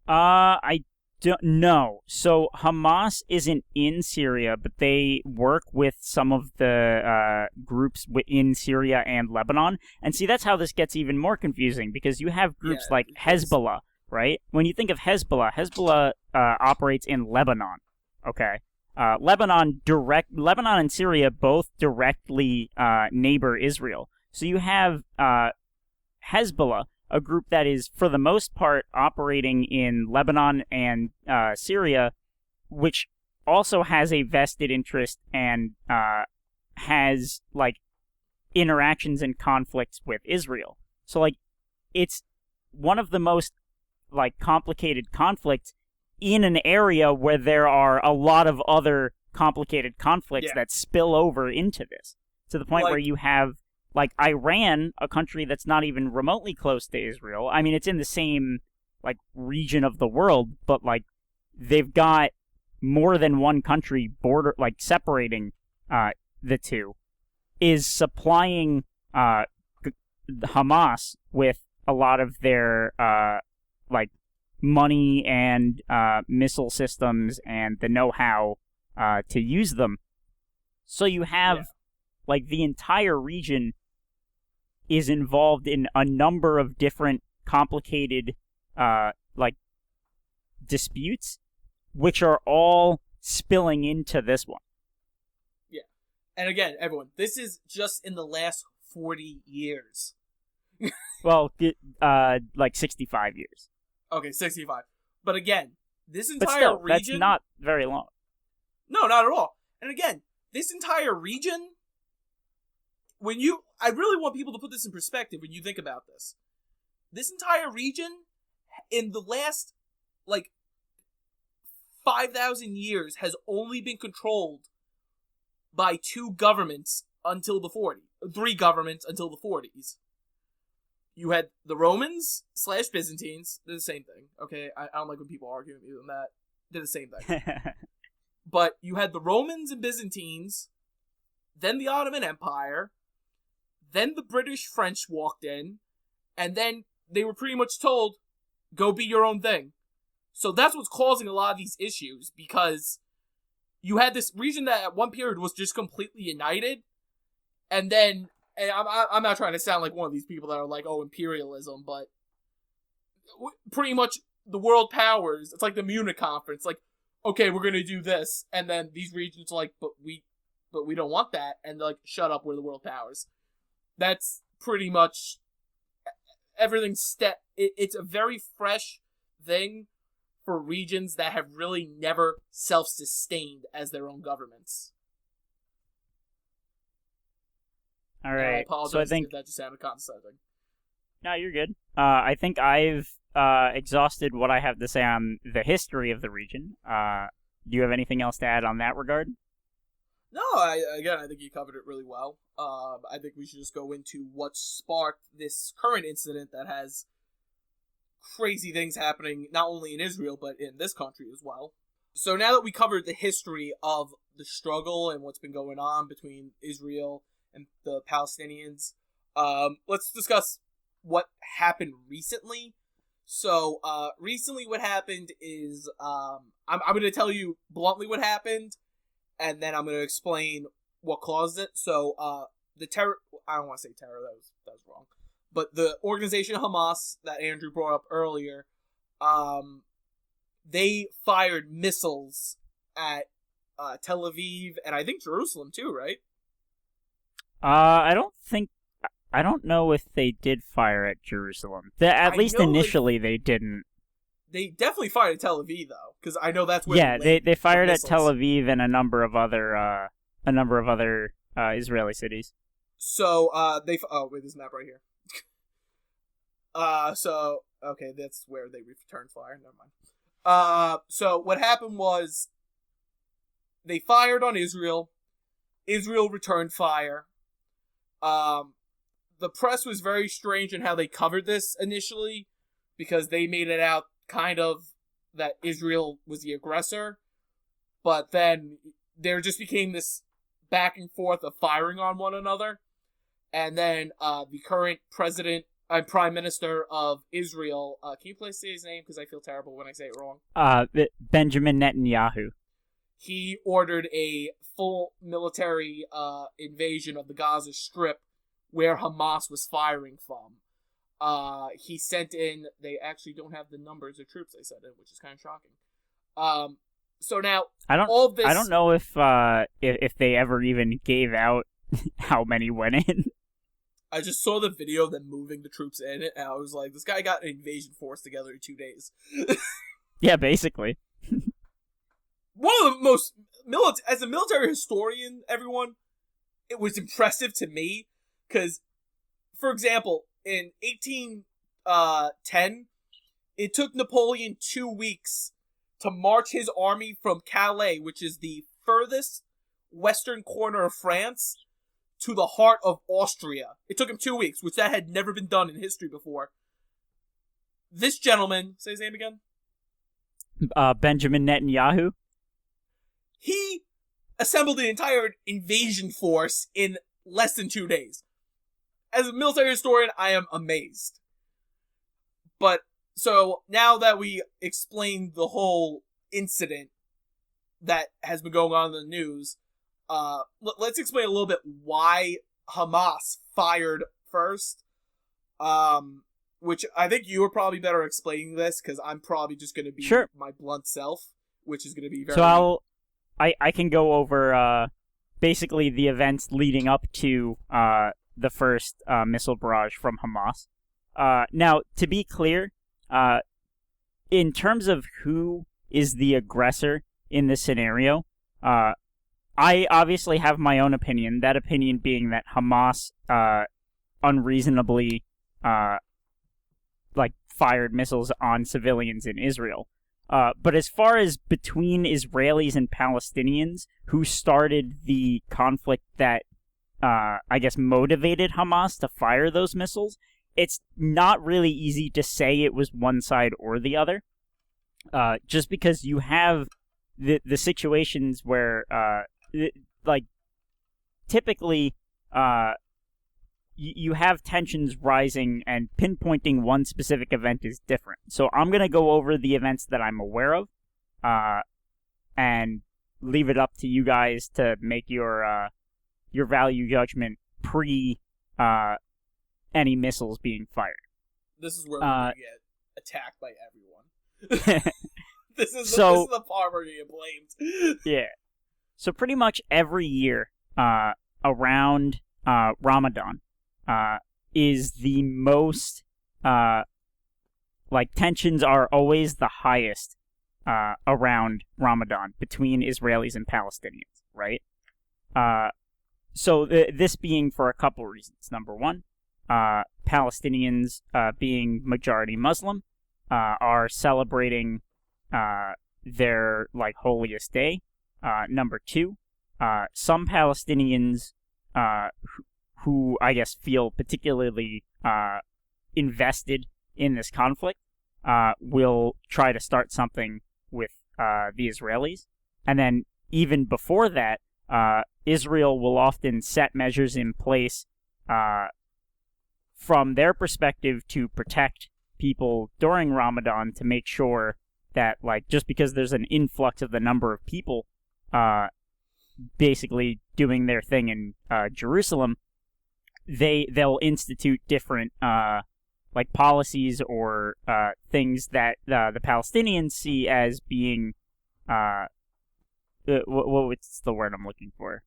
I don't know. So Hamas isn't in Syria, but they work with some of the groups in Syria and Lebanon. And see, that's how this gets even more confusing, because you have groups like Hezbollah, right? When you think of Hezbollah operates in Lebanon. Okay, Lebanon and Syria both directly neighbor Israel. So you have Hezbollah, a group that is, for the most part, operating in Lebanon and Syria, which also has a vested interest and has, like, interactions and conflicts with Israel. So, like, it's one of the most, like, complicated conflicts in an area where there are a lot of other complicated conflicts that spill over into this, to the point where you have, like, Iran, a country that's not even remotely close to Israel. I mean, it's in the same, like, region of the world, but, like, they've got more than one country separating the two, is supplying Hamas with a lot of their, money and missile systems and the know-how to use them. So you have, like, the entire region is involved in a number of different complicated, disputes, which are all spilling into this one. Yeah. And again, everyone, this is just in the last 40 years. Well, 65 years. Okay, 65. But again, this But entire still, region... that's not very long. No, not at all. And again, this entire region, I really want people to put this in perspective when you think about this. This entire region, in the last, 5,000 years, has only been controlled by 2 governments until the 40s. 3 governments until the 40s. You had the Romans / Byzantines. They're the same thing, okay? I don't like when people argue with me on that. They're the same thing. But you had the Romans and Byzantines, then the Ottoman Empire, then the British-French walked in, and then they were pretty much told, go be your own thing. So that's what's causing a lot of these issues, because you had this region that at one period was just completely united, and then, and I'm not trying to sound like one of these people that are like, oh, imperialism, but pretty much the world powers, it's like the Munich conference, like, okay, we're gonna do this, and then these regions are like, but we don't want that, and they're like, shut up, we're the world powers. That's pretty much everything's it's a very fresh thing for regions that have really never self-sustained as their own governments. All right. I apologize so I think if that just sounded condescending. No, you're good. I think I've exhausted what I have to say on the history of the region. Do you have anything else to add on that regard? No, I think you covered it really well. I think we should just go into what sparked this current incident that has crazy things happening not only in Israel, but in this country as well. So now that we covered the history of the struggle and what's been going on between Israel and the Palestinians, let's discuss what happened recently. So, recently what happened is, I'm going to tell you bluntly what happened, and then I'm going to explain what caused it. So, the terror, I don't want to say terror, that was wrong. But the organization Hamas that Andrew brought up earlier, they fired missiles at Tel Aviv and I think Jerusalem too, right? I don't know if they did fire at Jerusalem. At least initially they didn't. They definitely fired at Tel Aviv though, because I know that's where. Yeah, they fired at Tel Aviv and a number of other Israeli cities. So wait, this map right here. So okay, that's where they returned fire. Never mind. So what happened was they fired on Israel. Israel returned fire. The press was very strange in how they covered this initially, because they made it out kind of that Israel was the aggressor, but then there just became this back and forth of firing on one another, and then the current president and prime minister of Israel, can you please say his name, because I feel terrible when I say it wrong? Benjamin Netanyahu. He ordered a full military invasion of the Gaza Strip, where Hamas was firing from. He sent in, they actually don't have the numbers of troops they sent in, which is kind of shocking. So now, I don't know if they ever even gave out how many went in. I just saw the video of them moving the troops in, and I was like, this guy got an invasion force together in 2 days. Yeah, basically. One of the most, as a military historian, everyone, it was impressive to me, because, for example, in 1810, it took Napoleon 2 weeks to march his army from Calais, which is the furthest western corner of France, to the heart of Austria. It took him 2 weeks, which that had never been done in history before. This gentleman, say his name again? Benjamin Netanyahu. He assembled an entire invasion force in less than 2 days. As a military historian, I am amazed. But, so, now that we explained the whole incident that has been going on in the news, let's explain a little bit why Hamas fired first. Which I think you are probably better explaining this, because I'm probably just going to be my blunt self, which is going to be very... So I can go over basically the events leading up to the first missile barrage from Hamas. Now, to be clear, in terms of who is the aggressor in this scenario. I obviously have my own opinion, that opinion being that Hamas unreasonably fired missiles on civilians in Israel. But as far as between Israelis and Palestinians, who started the conflict that I guess motivated Hamas to fire those missiles, it's not really easy to say it was one side or the other. Just because you have the situations where typically you have tensions rising, and pinpointing one specific event is different. So I'm going to go over the events that I'm aware of and leave it up to you guys to make your value judgment pre any missiles being fired. This is where we're going to get attacked by everyone. This is the part where you get blamed. Yeah. So pretty much every year around Ramadan is the most tensions are always the highest around Ramadan between Israelis and Palestinians, right? So this being for a couple reasons. Number one, Palestinians being majority Muslim are celebrating their holiest day. Number two, some Palestinians who I guess feel particularly invested in this conflict will try to start something with the Israelis. And then even before that, Israel will often set measures in place from their perspective to protect people during Ramadan, to make sure that just because there's an influx of the number of people basically doing their thing in Jerusalem, they'll institute different policies or things that the Palestinians see as being what's the word I'm looking for?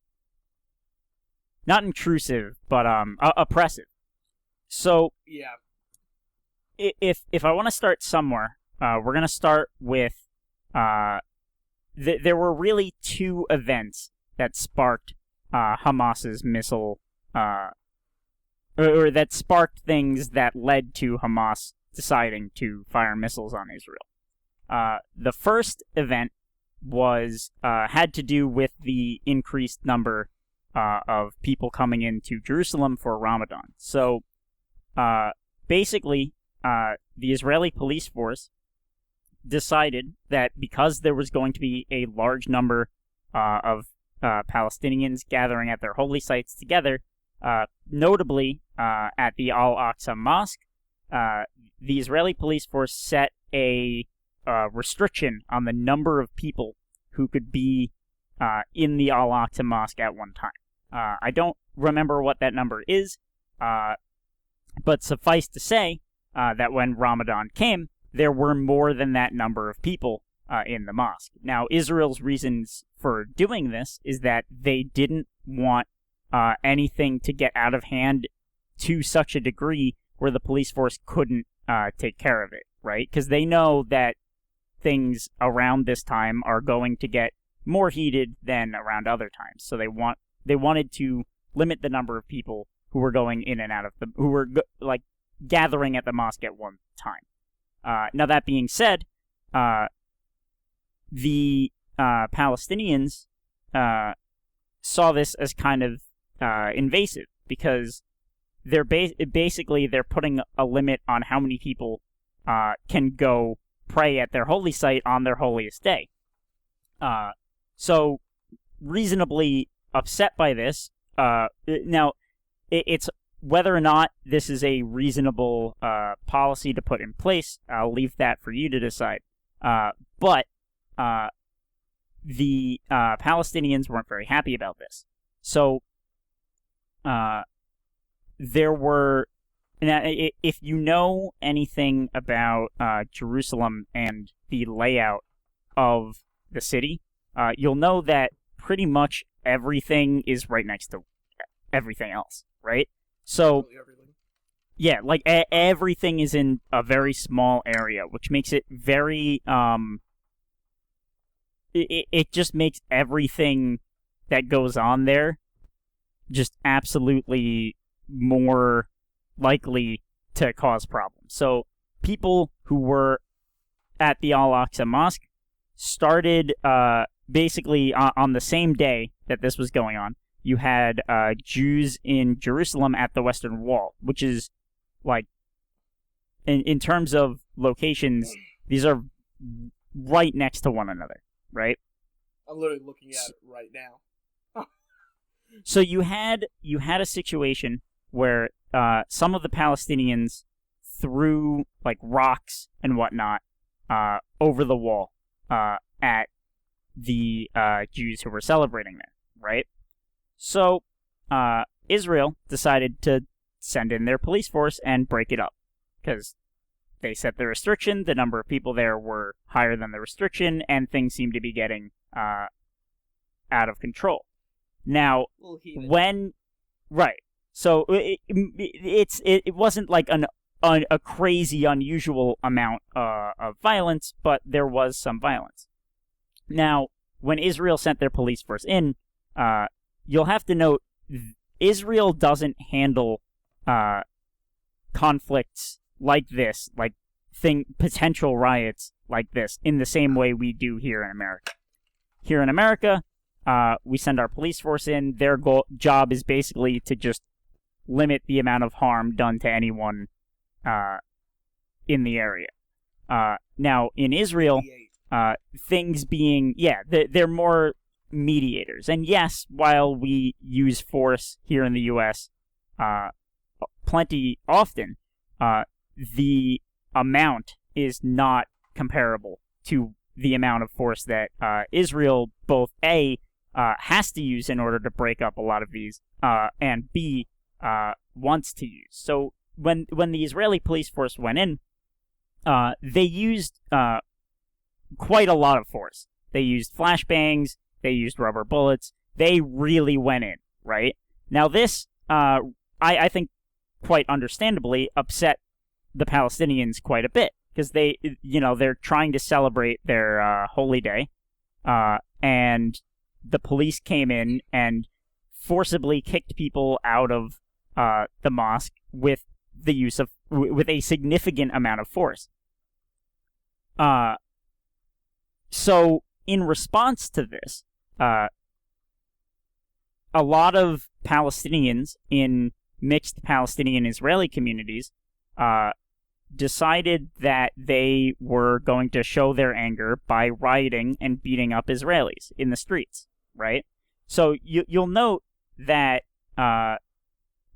Not intrusive, but oppressive. So yeah, if I want to start somewhere, we're gonna start with there were really two events that sparked Hamas's missile, or that sparked things that led to Hamas deciding to fire missiles on Israel. The first event was had to do with the increased number of people coming into Jerusalem for Ramadan. So basically, the Israeli police force decided that because there was going to be a large number of Palestinians gathering at their holy sites together, notably at the Al-Aqsa mosque, the Israeli police force set a restriction on the number of people who could be in the Al-Aqsa mosque at one time. I don't remember what that number is, but suffice to say that when Ramadan came, there were more than that number of people in the mosque. Now, Israel's reasons for doing this is that they didn't want anything to get out of hand to such a degree where the police force couldn't take care of it, right? Because they know that things around this time are going to get more heated than around other times. So they wanted to limit the number of people who were going in and out of who were gathering at the mosque at one time. Now that being said, the Palestinians saw this as kind of invasive, because they're basically putting a limit on how many people can go pray at their holy site on their holiest day. So reasonably upset by this. Now, it's whether or not this is a reasonable policy to put in place, I'll leave that for you to decide. But the Palestinians weren't very happy about this. So there were... Now, if you know anything about Jerusalem and the layout of the city, you'll know that pretty much everything is right next to everything else, right? So, yeah, everything is in a very small area, which makes it very it just makes everything that goes on there just absolutely more likely to cause problems. So people who were at the Al-Aqsa Mosque started basically on the same day that this was going on. You had Jews in Jerusalem at the Western Wall, which is like, in terms of locations, these are right next to one another, right? I'm literally looking at it right now. So you had a situation where some of the Palestinians threw like rocks and whatnot over the wall at the Jews who were celebrating there, right? So Israel decided to send in their police force and break it up, because they set the restriction, the number of people there were higher than the restriction, and things seemed to be getting out of control. Now, so it wasn't like a crazy, unusual amount of violence, but there was some violence. Now, when Israel sent their police force in, you'll have to note, Israel doesn't handle conflicts like this, like potential riots like this, in the same way we do here in America. Here in America, we send our police force in. Their job is basically to just limit the amount of harm done to anyone in the area. Now, in Israel, things being, they're more mediators. And yes, while we use force here in the U.S. Plenty often, the amount is not comparable to the amount of force that Israel both has to use in order to break up a lot of these, and B, wants to use. So when the Israeli police force went in, they used quite a lot of force. They used flashbangs, they used rubber bullets, they really went in, right? Now this, I think quite understandably, upset the Palestinians quite a bit, because they're trying to celebrate their holy day, and the police came in and forcibly kicked people out of the mosque with a significant amount of force. So in response to this, a lot of Palestinians in mixed Palestinian-Israeli communities decided that they were going to show their anger by rioting and beating up Israelis in the streets, right? So you'll note that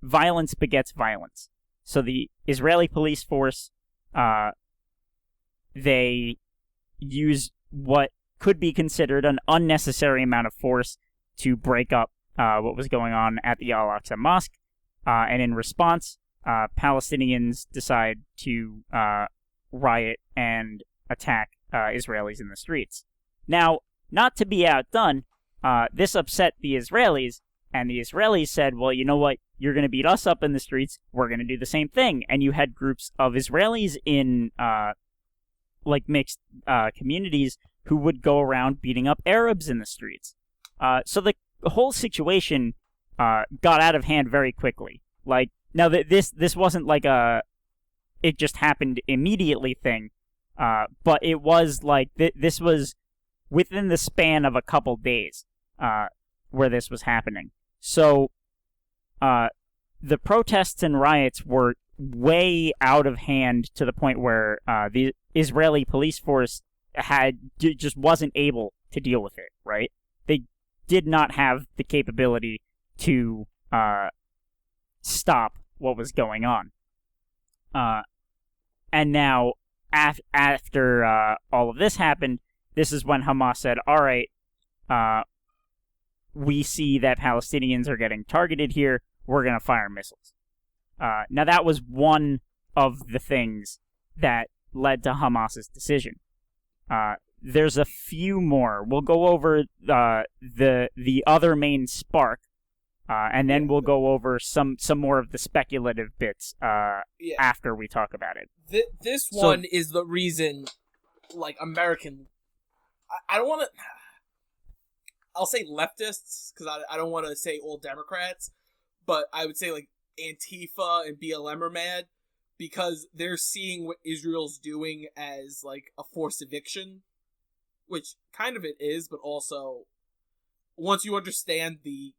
violence begets violence. So the Israeli police force, they use what could be considered an unnecessary amount of force to break up what was going on at the Al-Aqsa Mosque. And in response, Palestinians decide to riot and attack Israelis in the streets. Now, not to be outdone, this upset the Israelis, and the Israelis said, well, you know what? You're going to beat us up in the streets. We're going to do the same thing. And you had groups of Israelis in mixed communities who would go around beating up Arabs in the streets. So the whole situation got out of hand very quickly. Like, now this wasn't like it just happened immediately thing, but it was like this was within the span of a couple days where this was happening. So the protests and riots were way out of hand, to the point where the Israeli police force just wasn't able to deal with it, right? They did not have the capability to stop what was going on. And now, after all of this happened, this is when Hamas said, all right, we see that Palestinians are getting targeted here, we're going to fire missiles. Now, that was one of the things that led to Hamas's decision. There's a few more. We'll go over the other main spark, and then we'll go over some more of the speculative bits after we talk about it. This one is the reason, like, American... I don't want to... I'll say leftists, because I don't want to say all Democrats, but I would say like Antifa and BLM are mad because they're seeing what Israel's doing as like a forced eviction, which kind of it is, but also once you understand the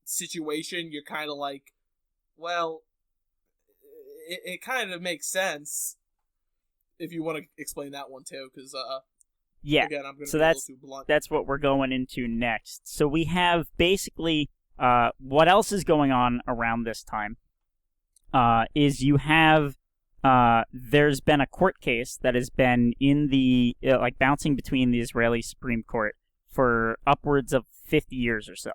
situation, you're kind of like, well, it kind of makes sense if you want to explain that one too, because yeah. again, I'm going to so be a little too blunt. That's what we're going into next. So we have basically what else is going on around this time is you have there's been a court case that has been in the like bouncing between the Israeli Supreme Court for upwards of 50 years or so.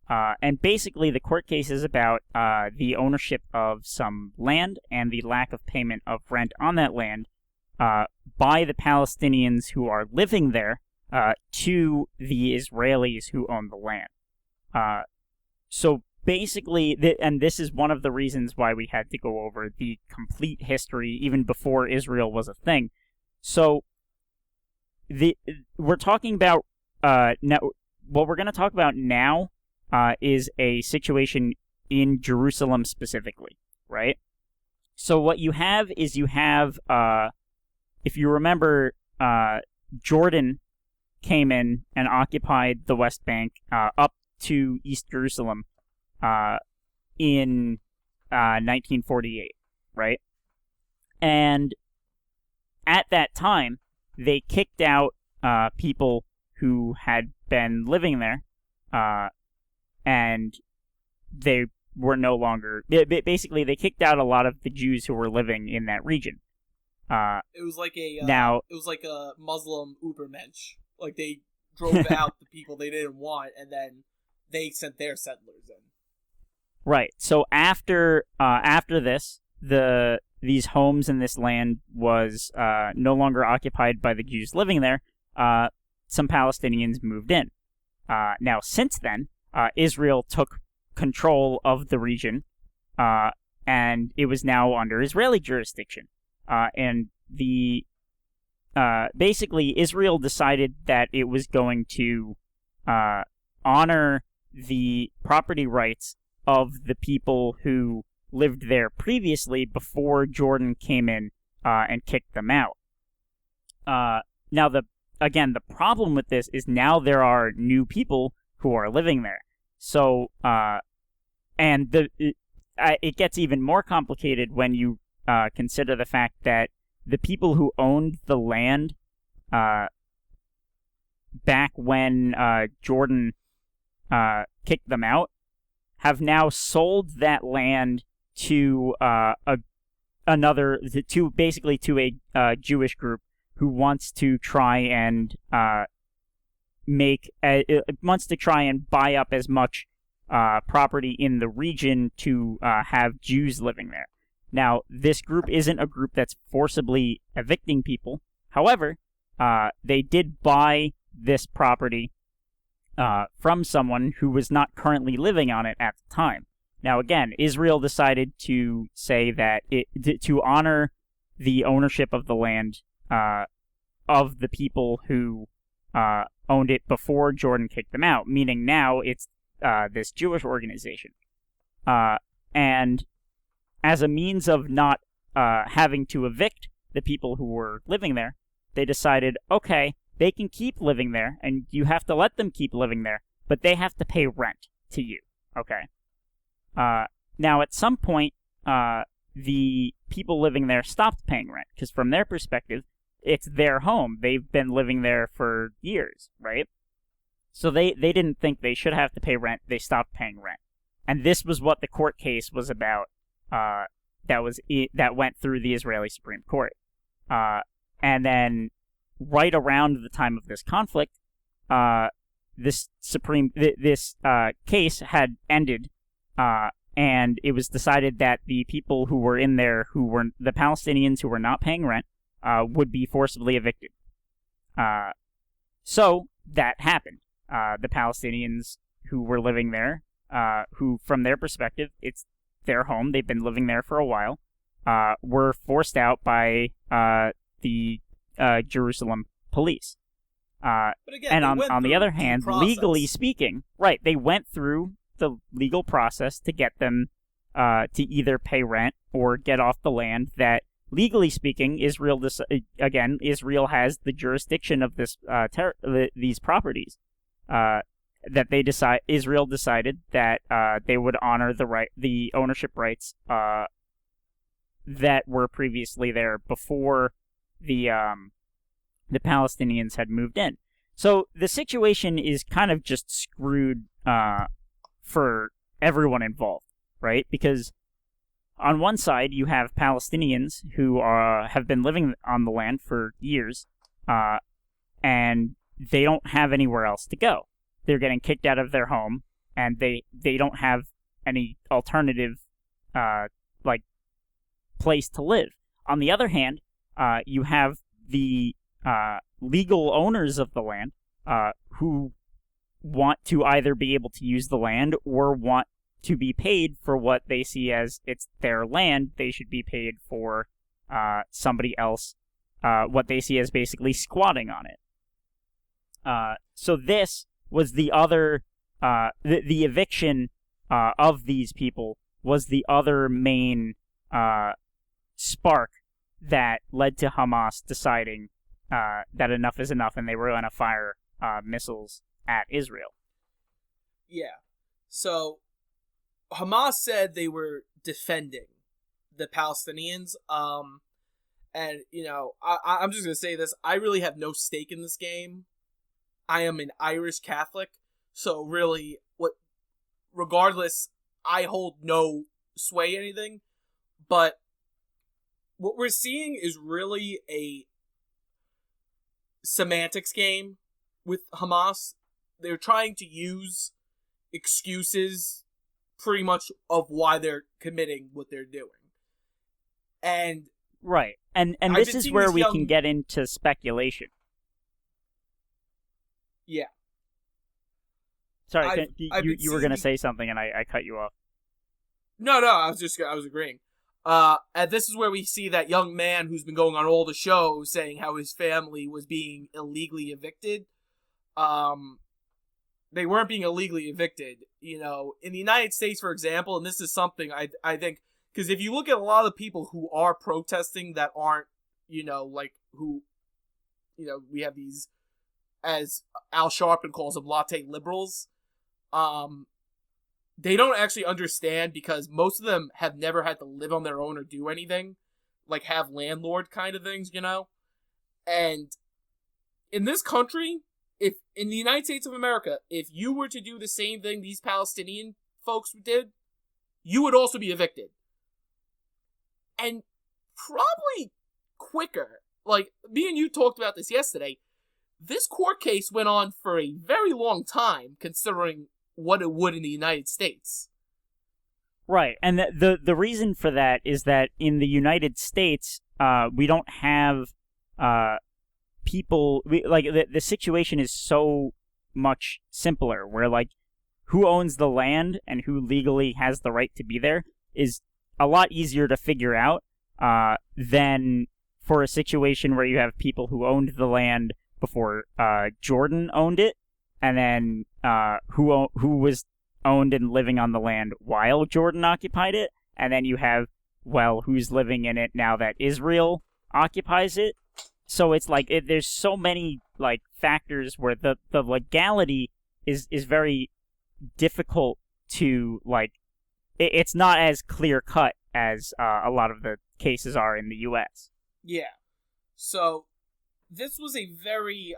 And basically, the court case is about the ownership of some land and the lack of payment of rent on that land by the Palestinians who are living there to the Israelis who own the land. So basically, and this is one of the reasons why we had to go over the complete history even before Israel was a thing. So we're talking about now. What we're going to talk about now is a situation in Jerusalem specifically, right? So what you have is if you remember, Jordan came in and occupied the West Bank up to East Jerusalem in 1948, right? And at that time, they kicked out people who had been living there, and they were no longer... Basically, they kicked out a lot of the Jews who were living in that region. It was like a Muslim Ubermensch. Like, they drove out the people they didn't want, and then they sent their settlers in. Right. So after this, these homes and this land was no longer occupied by the Jews living there. Some Palestinians moved in. Now, since then, Israel took control of the region, and it was now under Israeli jurisdiction. And basically, Israel decided that it was going to honor the property rights of the people who lived there previously before Jordan came in and kicked them out. Now, the problem with this is now there are new people who are living there. So, and it gets even more complicated when you consider the fact that the people who owned the land back when Jordan kicked them out have now sold that land to a Jewish group who wants to try and buy up as much property in the region to have Jews living there. Now, this group isn't a group that's forcibly evicting people. However, they did buy this property from someone who was not currently living on it at the time. Now, again, Israel decided to say that to honor the ownership of the land of the people who owned it before Jordan kicked them out, meaning now it's this Jewish organization. And as a means of not having to evict the people who were living there, they decided, okay, they can keep living there, and you have to let them keep living there, but they have to pay rent to you, okay? Now, at some point, the people living there stopped paying rent, because from their perspective, it's their home. They've been living there for years, right? So they didn't think they should have to pay rent. They stopped paying rent. And this was what the court case was about that went through the Israeli Supreme Court. And then right around the time of this conflict, this case had ended, and it was decided that the people who were in there, who were the Palestinians who were not paying rent, would be forcibly evicted. So that happened. The Palestinians who were living there, who from their perspective, it's their home, they've been living there for a while, were forced out by the Jerusalem police. But again, and they went on the through other due hand, process. legally speaking, right, they went through the legal process to get them to either pay rent or get off the land that, legally speaking, Israel has the jurisdiction of these properties. Israel decided that they would honor the ownership rights that were previously there before the Palestinians had moved in. So the situation is kind of just screwed for everyone involved, right? Because on one side, you have Palestinians who have been living on the land for years, and they don't have anywhere else to go. They're getting kicked out of their home, and they don't have any alternative place to live. On the other hand, you have the legal owners of the land who want to either be able to use the land or want to be paid for what they see as it's their land. They should be paid for somebody else, what they see as basically squatting on it. So this was the other, the eviction of these people was the other main spark that led to Hamas deciding that enough is enough, and they were going to fire missiles at Israel. Yeah. So Hamas said they were defending the Palestinians. And, you know, I'm just going to say this. I really have no stake in this game. I am an Irish Catholic. So really, regardless, I hold no sway anything. But what we're seeing is really a semantics game with Hamas. They're trying to use excuses pretty much of why they're committing what they're doing. And right. And this is where we can get into speculation. Yeah. Sorry, you were going to say something and I cut you off. No, I was agreeing. And this is where we see that young man who's been going on all the shows saying how his family was being illegally evicted. They weren't being illegally evicted. You know, in the United States, for example, and this is something I think, because if you look at a lot of the people who are protesting that aren't, you know, like who, you know, we have these, as Al Sharpton calls them, latte liberals. They don't actually understand because most of them have never had to live on their own or do anything, like have landlord kind of things, you know? And in this country, if in the United States of America, if you were to do the same thing these Palestinian folks did, you would also be evicted. And probably quicker. Like, me and you talked about this yesterday. This court case went on for a very long time, considering what it would in the United States. Right, and the reason for that is that in the United States, we don't have people... the situation is so much simpler, where, like, who owns the land and who legally has the right to be there is a lot easier to figure out than for a situation where you have people who owned the land before Jordan owned it, and then who was owned and living on the land while Jordan occupied it, and then you have, well, who's living in it now that Israel occupies it. So it's like there's so many like factors where the legality is very difficult to, like, it's not as clear cut as a lot of the cases are in the U.S. Yeah. So this was a very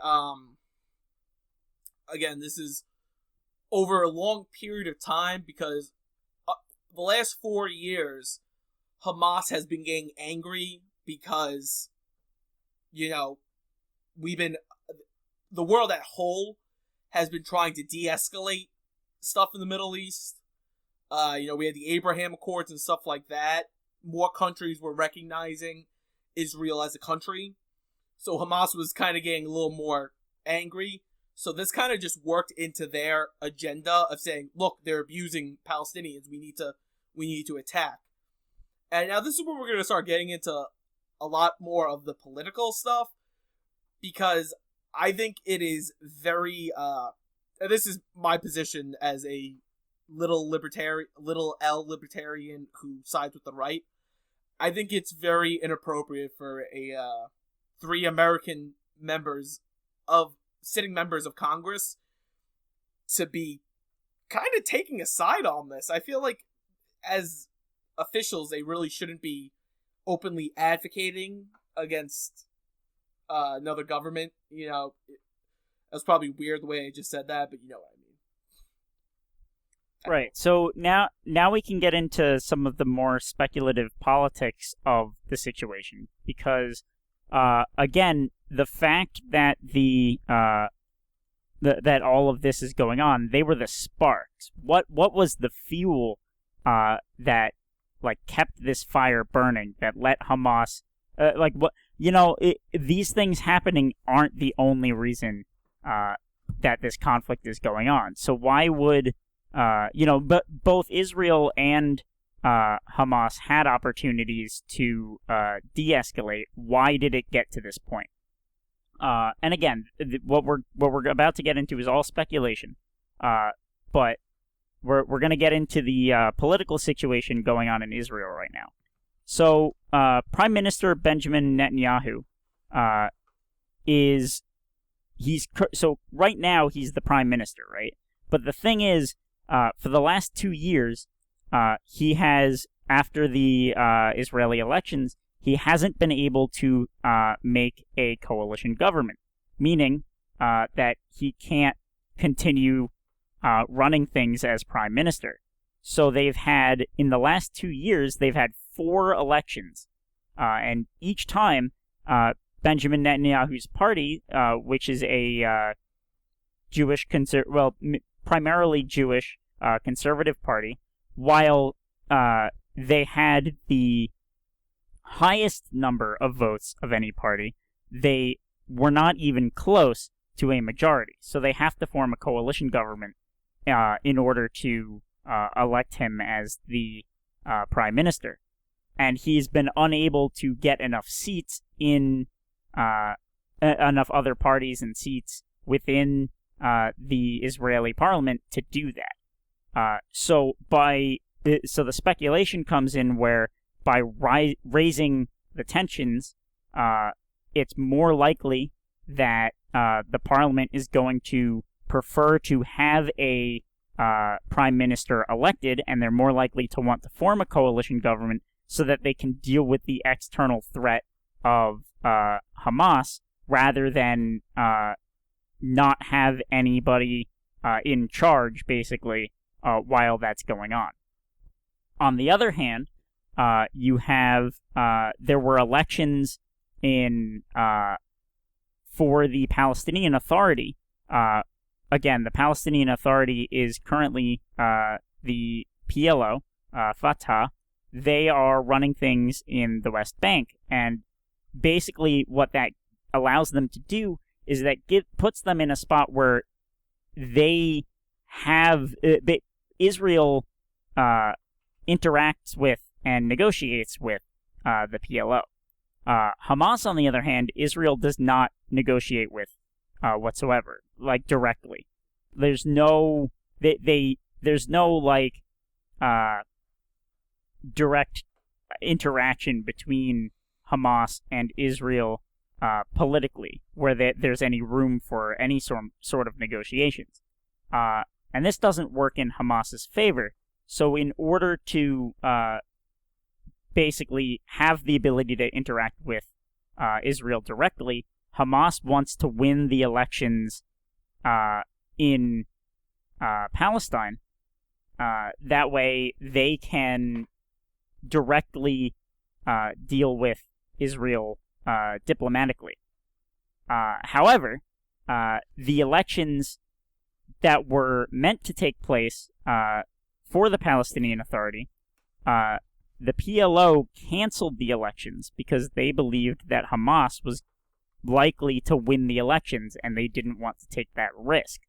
again, this is over a long period of time because the last 4 years, Hamas has been getting angry because, you know, the world at whole has been trying to de-escalate stuff in the Middle East. You know, we had the Abraham Accords and stuff like that. More countries were recognizing Israel as a country. So Hamas was kind of getting a little more angry. So this kind of just worked into their agenda of saying, look, they're abusing Palestinians. We need to attack. And now this is where we're going to start getting into a lot more of the political stuff, because I think it is very, this is my position as a little L libertarian who sides with the right. I think it's very inappropriate for a 3 American sitting members of Congress to be kind of taking a side on this. I feel like as officials, they really shouldn't be openly advocating against another government. You know, that's probably weird the way I just said that, but you know what I mean. Right. So now we can get into some of the more speculative politics of the situation, because again, the fact that that all of this is going on, they were the sparks. What was the fuel that like kept this fire burning, that let Hamas these things happening aren't the only reason that this conflict is going on. So why would but both Israel and Hamas had opportunities to de-escalate. Why did it get to this point? And again, what we're about to get into is all speculation. But we're going to get into the political situation going on in Israel right now. So, Prime Minister Benjamin Netanyahu so right now he's the prime minister, right? But the thing is, for the last 2 years, he has, after the Israeli elections, he hasn't been able to make a coalition government, meaning that he can't continue running things as prime minister. So in the last 2 years, they've had 4 elections, and each time Benjamin Netanyahu's party, which is a primarily Jewish conservative party, while they had the highest number of votes of any party, they were not even close to a majority. So they have to form a coalition government in order to elect him as the prime minister. And he's been unable to get enough seats in enough other parties and seats within the Israeli parliament to do that. So the speculation comes in where by raising the tensions, it's more likely that the parliament is going to prefer to have a prime minister elected, and they're more likely to want to form a coalition government so that they can deal with the external threat of Hamas, rather than not have anybody in charge, basically, while that's going on. On the other hand, you have there were elections for the Palestinian Authority. Again, the Palestinian Authority is currently the PLO, Fatah. They are running things in the West Bank, and basically what that allows them to do is that puts them in a spot where they have Israel interacts with and negotiates with the PLO. Hamas, on the other hand, Israel does not negotiate with whatsoever, like directly. There's no direct interaction between Hamas and Israel politically, where there's any room for any sort of negotiations. And this doesn't work in Hamas's favor. So in order to basically have the ability to interact with Israel directly, Hamas wants to win the elections in Palestine. That way they can directly deal with Israel diplomatically. However, the elections that were meant to take place for the Palestinian Authority, the PLO canceled the elections because they believed that Hamas was likely to win the elections, and they didn't want to take that risk.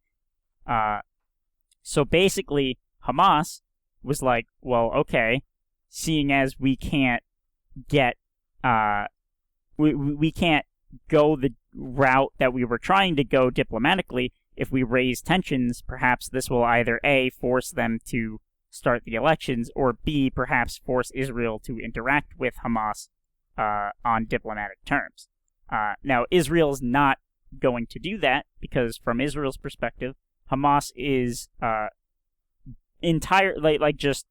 So basically, Hamas was like, well, okay, seeing as we can't get, we can't go route that we were trying to go diplomatically, if we raise tensions, perhaps this will either A, force them to start the elections, or B, perhaps force Israel to interact with Hamas on diplomatic terms. Now, Israel's not going to do that because, from Israel's perspective, Hamas is just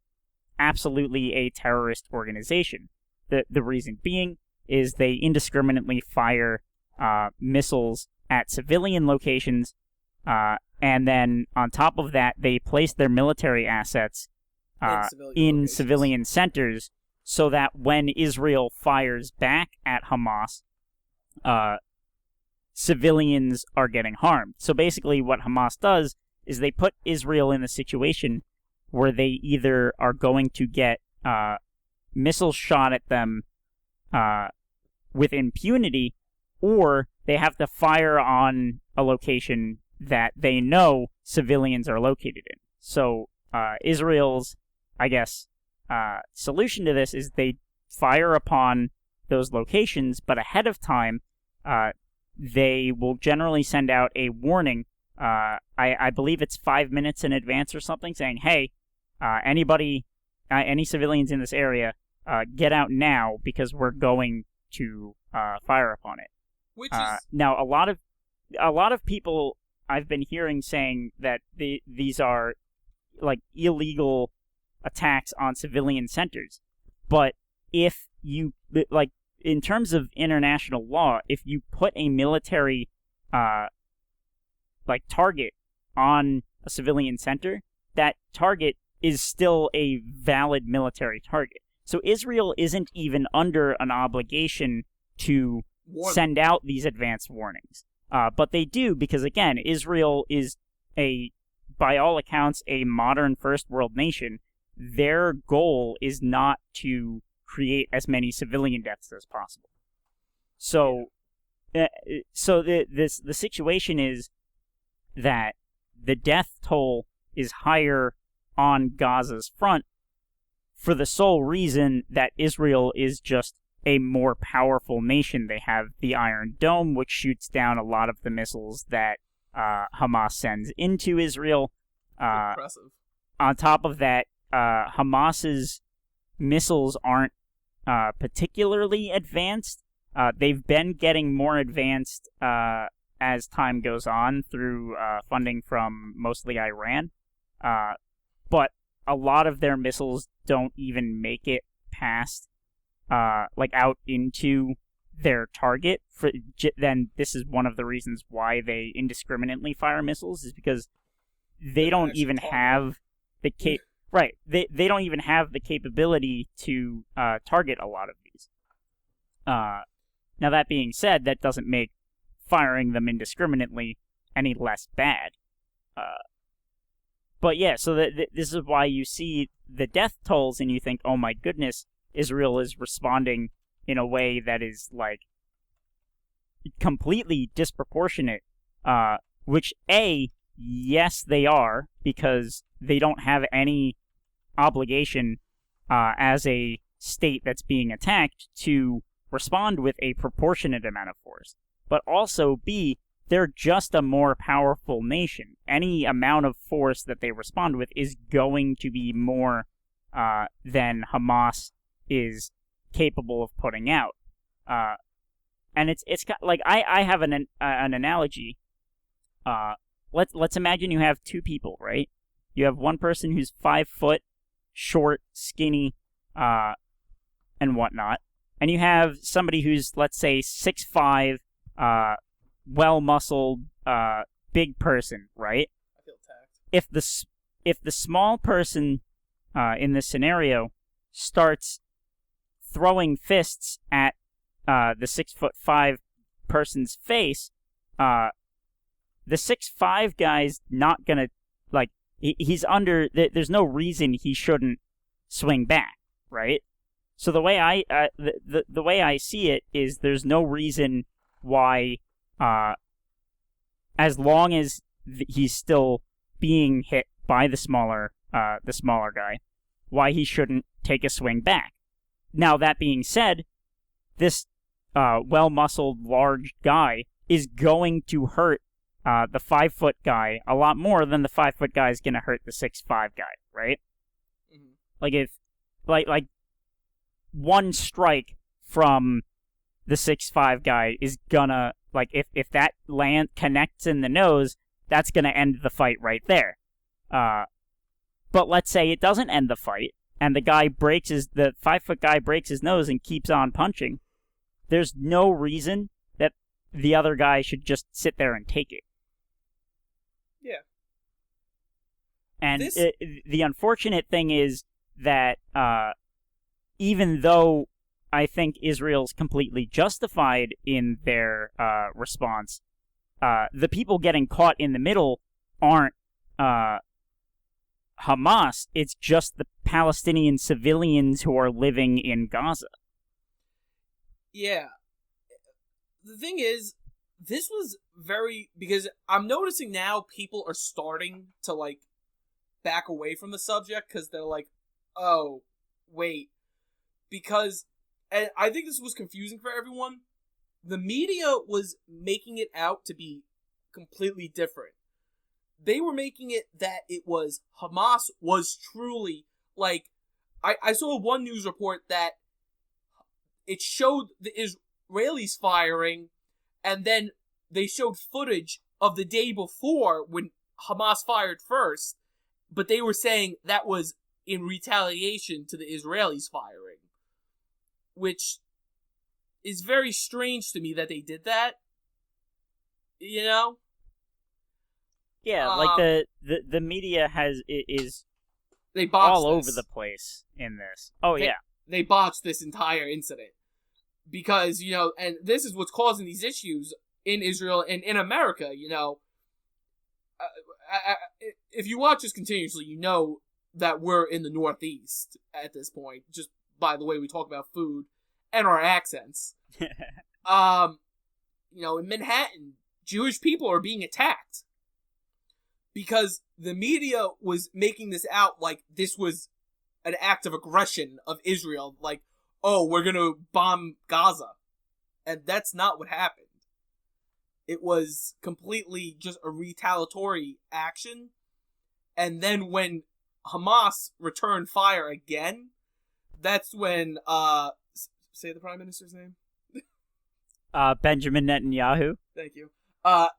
absolutely a terrorist organization. The reason being is they indiscriminately fire missiles at civilian locations, and then on top of that, they place their military assets in civilian centers, so that when Israel fires back at Hamas, civilians are getting harmed. So basically what Hamas does is they put Israel in a situation where they either are going to get missiles shot at them with impunity, or they have to fire on a location that they know civilians are located in. So Israel's, I guess, solution to this is they fire upon those locations, but ahead of time, they will generally send out a warning. I believe it's 5 minutes in advance or something, saying, "Hey, any civilians in this area, get out now because we're going to fire upon it." Which is now a lot of people I've been hearing saying that these are like illegal attacks on civilian centers, but if you in terms of international law, if you put a military target on a civilian center, that target is still a valid military target. So Israel isn't even under an obligation to send out these advanced warnings. But they do because, again, Israel is by all accounts, a modern first world nation. Their goal is not to create as many civilian deaths as possible. So, the situation is that the death toll is higher on Gaza's front for the sole reason that Israel is just a more powerful nation. They have the Iron Dome, which shoots down a lot of the missiles that Hamas sends into Israel. impressive. On top of that, Hamas's missiles aren't particularly advanced. They've been getting more advanced as time goes on through funding from mostly Iran. But a lot of their missiles don't even make it past, out into their target. Then this is one of the reasons why they indiscriminately fire missiles, is because they don't even have the Right. They don't even have the capability to target a lot of these. Now, that being said, that doesn't make firing them indiscriminately any less bad. But yeah, so this is why you see the death tolls and you think, oh my goodness, Israel is responding in a way that is, completely disproportionate. Which, yes, they are, because they don't have any obligation as a state that's being attacked to respond with a proportionate amount of force. But also, B, they're just a more powerful nation. Any amount of force that they respond with is going to be more than Hamas is capable of putting out. And it's got, I have an analogy. Let's imagine you have two people, right? You have one person who's 5 foot, short, skinny, and whatnot, and you have somebody who's, let's say, 6'5", well-muscled, big person, right? I feel attacked. If the small person in this scenario starts throwing fists at the 6'5" person's face, the 6'5" guy's not gonna, he's under. There's no reason he shouldn't swing back, right? So the way the way I see it is, there's no reason why, as long as he's still being hit by the smaller guy, why he shouldn't take a swing back. Now, that being said, this well-muscled, large guy is going to hurt the 5-foot guy a lot more than the 5-foot guy is going to hurt the 6'5" guy, right? Mm-hmm. Like if like one strike from the 6'5" guy is gonna, like, if that land connects in the nose, that's gonna end the fight right there. But let's say it doesn't end the fight, and the 5-foot guy breaks his nose and keeps on punching. There's no reason that the other guy should just sit there and take it. Yeah. And the unfortunate thing is that even though I think Israel's completely justified in their response, the people getting caught in the middle aren't Hamas. It's just the Palestinian civilians who are living in Gaza. Yeah. The thing is, this was because I'm noticing now people are starting to, like, back away from the subject because they're like, oh, wait. Because, and I think this was confusing for everyone, the media was making it out to be completely different. They were making it that it was Hamas was truly, like, I saw one news report that it showed the Israelis firing, and then they showed footage of the day before when Hamas fired first, but they were saying that was in retaliation to the Israelis firing, which is very strange to me that they did that, you know? Yeah, like the media is they botched all this. over the place in this. Oh, yeah. They botched this entire incident. Because, you know, and this is what's causing these issues in Israel and in America, you know. If you watch this continuously, you know that we're in the Northeast at this point, just by the way we talk about food and our accents. You know, in Manhattan, Jewish people are being attacked because the media was making this out like this was an act of aggression of Israel, like, oh, we're gonna bomb Gaza. And that's not what happened. It was completely just a retaliatory action. And then when Hamas returned fire again, that's when, say the Prime Minister's name? Benjamin Netanyahu. Thank you.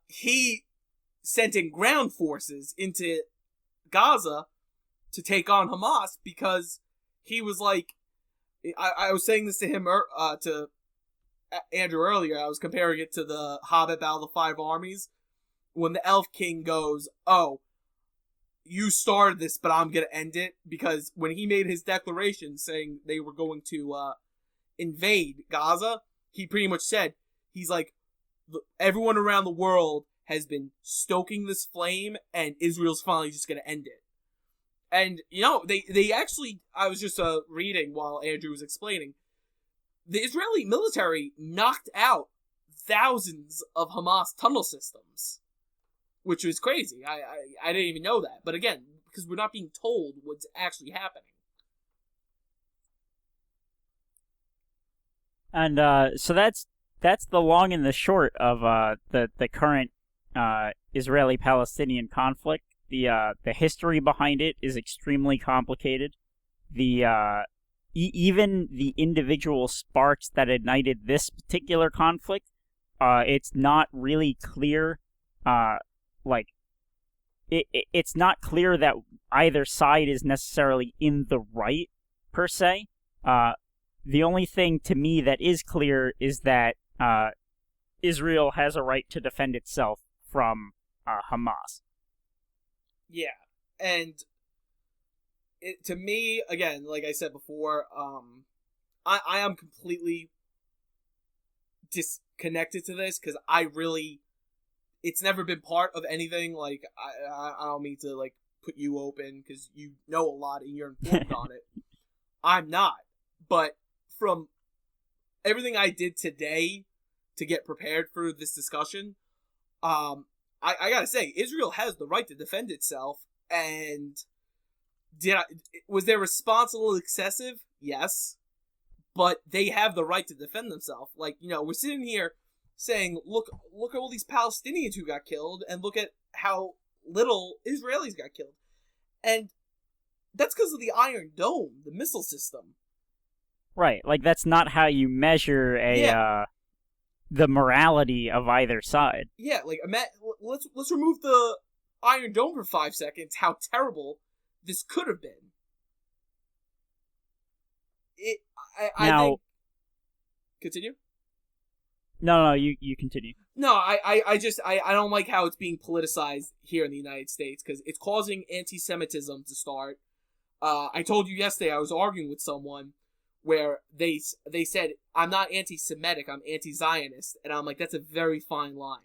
He sent in ground forces into Gaza to take on Hamas because he was like, I was saying this to him, to Andrew earlier. I was comparing it to the Hobbit Battle of the Five Armies, when the Elf King goes, "Oh, you started this, but I'm gonna end it," because when he made his declaration saying they were going to invade Gaza, he pretty much said, he's like, everyone around the world has been stoking this flame, and Israel's finally just gonna end it. And, you know, they actually, I was just reading while Andrew was explaining, the Israeli military knocked out thousands of Hamas tunnel systems, which was crazy. I didn't even know that. But again, because we're not being told what's actually happening. And so that's the long and the short of the current Israeli-Palestinian conflict. The history behind it is extremely complicated. Even the individual sparks that ignited this particular conflict, it's not really clear. It's not clear that either side is necessarily in the right per se. The only thing to me that is clear is that Israel has a right to defend itself from Hamas. Yeah, and to me, again, like I said before, I am completely disconnected to this because it's never been part of anything. Like, I don't mean to, like, put you open because you know a lot and you're informed on it. I'm not, but from everything I did today to get prepared for this discussion, I gotta say, Israel has the right to defend itself, and was their response a little excessive? Yes, but they have the right to defend themselves. Like, you know, we're sitting here saying, look at all these Palestinians who got killed, and look at how little Israelis got killed. And that's because of the Iron Dome, the missile system. Right, like that's not how you measure the morality of either side. Yeah, like let's remove the Iron Dome for 5 seconds. How terrible this could have been. I think. Continue. No, you continue. No, I don't like how it's being politicized here in the United States, because it's causing anti-Semitism to start. I told you yesterday I was arguing with someone where they said, I'm not anti-Semitic, I'm anti-Zionist. And I'm like, that's a very fine line.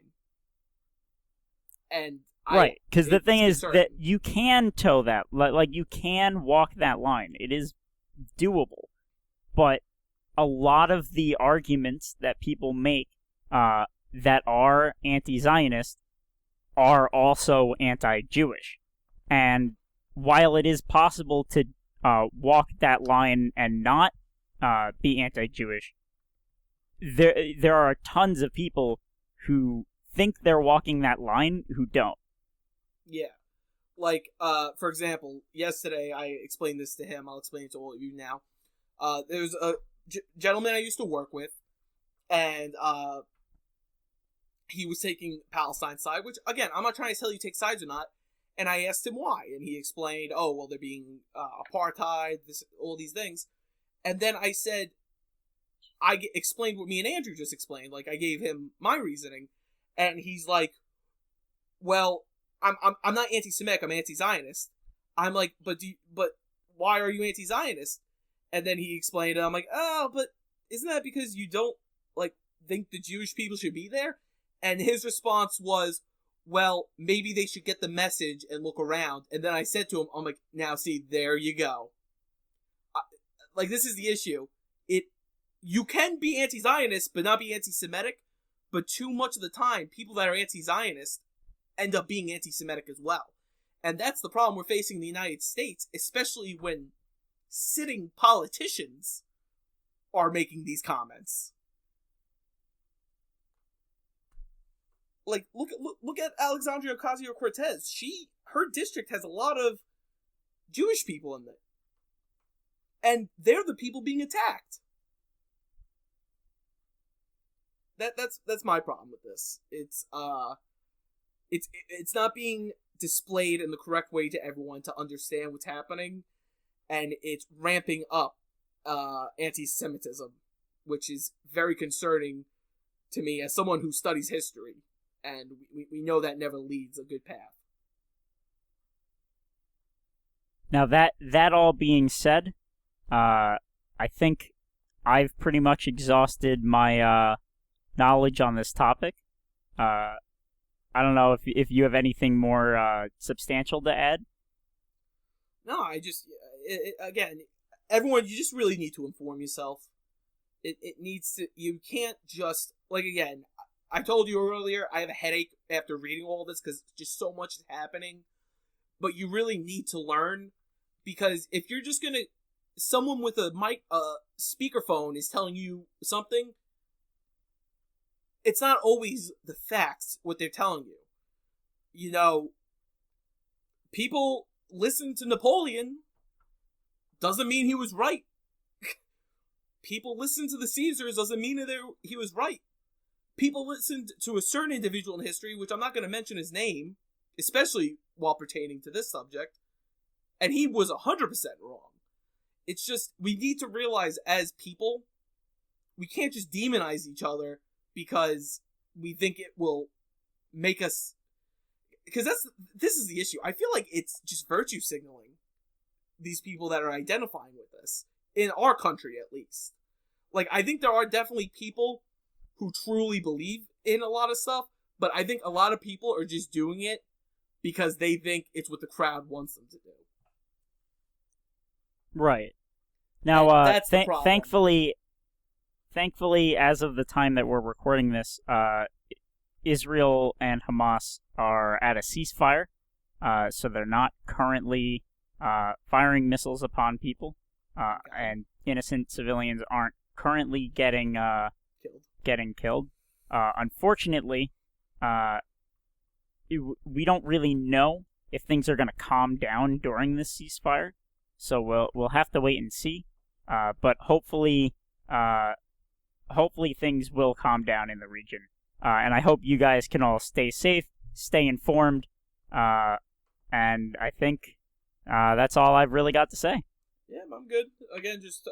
And right, because the thing is that you can toe that, like you can walk that line. It is doable. But a lot of the arguments that people make that are anti-Zionist are also anti-Jewish. And while it is possible to walk that line and not be anti-Jewish, there are tons of people who think they're walking that line who don't. Yeah. Like, for example, yesterday I explained this to him. I'll explain it to all of you now. There's a gentleman I used to work with, and he was taking Palestine's side, which, again, I'm not trying to tell you take sides or not. And I asked him why, and he explained, oh, well, they're being apartheid, all these things. And then I said, explained what me and Andrew just explained. Like, I gave him my reasoning, and he's like, well, I'm not anti-Semitic, I'm anti-Zionist. I'm like, but why are you anti-Zionist? And then he explained it. I'm like, oh, but isn't that because you don't, like, think the Jewish people should be there? And his response was, well, maybe they should get the message and look around. And then I said to him, I'm like, now see, there you go. Like, this is the issue. You can be anti-Zionist, but not be anti-Semitic. But too much of the time, people that are anti-Zionist end up being anti-Semitic as well. And that's the problem we're facing in the United States, especially when sitting politicians are making these comments. Like, look at Alexandria Ocasio-Cortez. Her district has a lot of Jewish people in it, and they're the people being attacked. That's my problem with this. It's not being displayed in the correct way to everyone to understand what's happening, and it's ramping up anti-Semitism, which is very concerning to me as someone who studies history. And we know that never leads a good path. Now that all being said, I think I've pretty much exhausted my knowledge on this topic. I don't know if you have anything more substantial to add. No, again, everyone, you just really need to inform yourself. It needs to. You can't just, like, again, I told you earlier, I have a headache after reading all this because just so much is happening. But you really need to learn, because if you're just gonna, someone with a speakerphone is telling you something, it's not always the facts what they're telling you. You know, people listen to Napoleon, doesn't mean he was right. People listen to the Caesars, doesn't mean that he was right. People listened to a certain individual in history, which I'm not going to mention his name, especially while pertaining to this subject, and he was 100% wrong. It's just, we need to realize as people, we can't just demonize each other because we think it will make us, because this is the issue. I feel like it's just virtue signaling these people that are identifying with this, in our country at least. Like, I think there are definitely people who truly believe in a lot of stuff, but I think a lot of people are just doing it because they think it's what the crowd wants them to do. Right. Now, that's the problem. Thankfully, as of the time that we're recording this, Israel and Hamas are at a ceasefire, so they're not currently firing missiles upon people, and innocent civilians aren't currently getting killed. Unfortunately, we don't really know if things are going to calm down during this ceasefire, so we'll have to wait and see. But hopefully things will calm down in the region. And I hope you guys can all stay safe, stay informed, and I think that's all I've really got to say. Yeah, I'm good. Again, just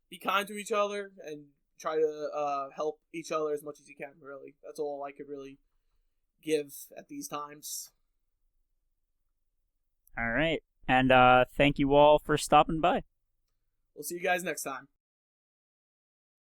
be kind to each other and try to help each other as much as you can, really. That's all I could really give at these times. All right. And thank you all for stopping by. We'll see you guys next time.